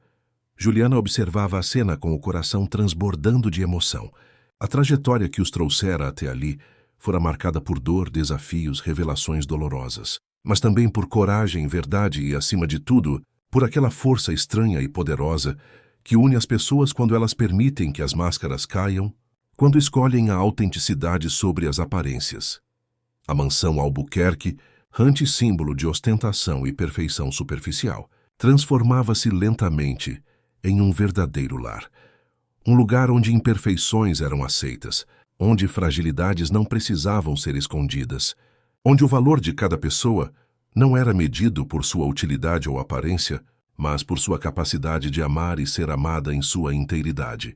Juliana observava a cena com o coração transbordando de emoção. A trajetória que os trouxera até ali fora marcada por dor, desafios, revelações dolorosas, mas também por coragem, verdade e, acima de tudo, por aquela força estranha e poderosa que une as pessoas quando elas permitem que as máscaras caiam, quando escolhem a autenticidade sobre as aparências. A mansão Albuquerque, rante símbolo de ostentação e perfeição superficial, transformava-se lentamente em um verdadeiro lar. Um lugar onde imperfeições eram aceitas, onde fragilidades não precisavam ser escondidas, onde o valor de cada pessoa não era medido por sua utilidade ou aparência, mas por sua capacidade de amar e ser amada em sua inteiridade.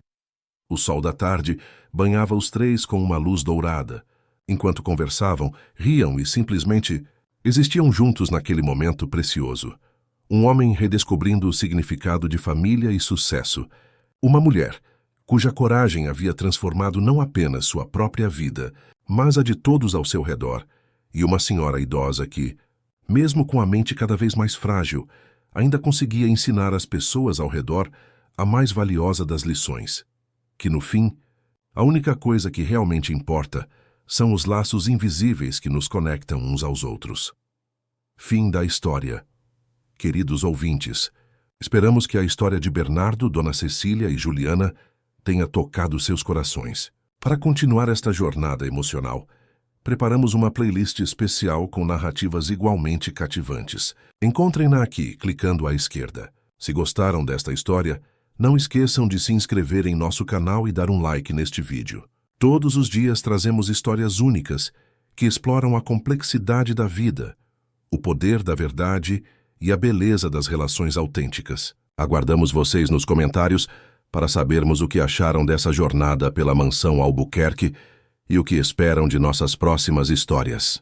O sol da tarde banhava os três com uma luz dourada. Enquanto conversavam, riam e simplesmente existiam juntos naquele momento precioso. Um homem redescobrindo o significado de família e sucesso. Uma mulher cuja coragem havia transformado não apenas sua própria vida, mas a de todos ao seu redor. E uma senhora idosa que, mesmo com a mente cada vez mais frágil, ainda conseguia ensinar às pessoas ao redor a mais valiosa das lições. Que, no fim, a única coisa que realmente importa são os laços invisíveis que nos conectam uns aos outros. Fim da história. Queridos ouvintes, esperamos que a história de Bernardo, Dona Cecília e Juliana tenha tocado seus corações. Para continuar esta jornada emocional, preparamos uma playlist especial com narrativas igualmente cativantes. Encontrem-na aqui, clicando à esquerda. Se gostaram desta história, não esqueçam de se inscrever em nosso canal e dar um like neste vídeo. Todos os dias trazemos histórias únicas que exploram a complexidade da vida, o poder da verdade e a beleza das relações autênticas. Aguardamos vocês nos comentários para sabermos o que acharam dessa jornada pela mansão Albuquerque e o que esperam de nossas próximas histórias.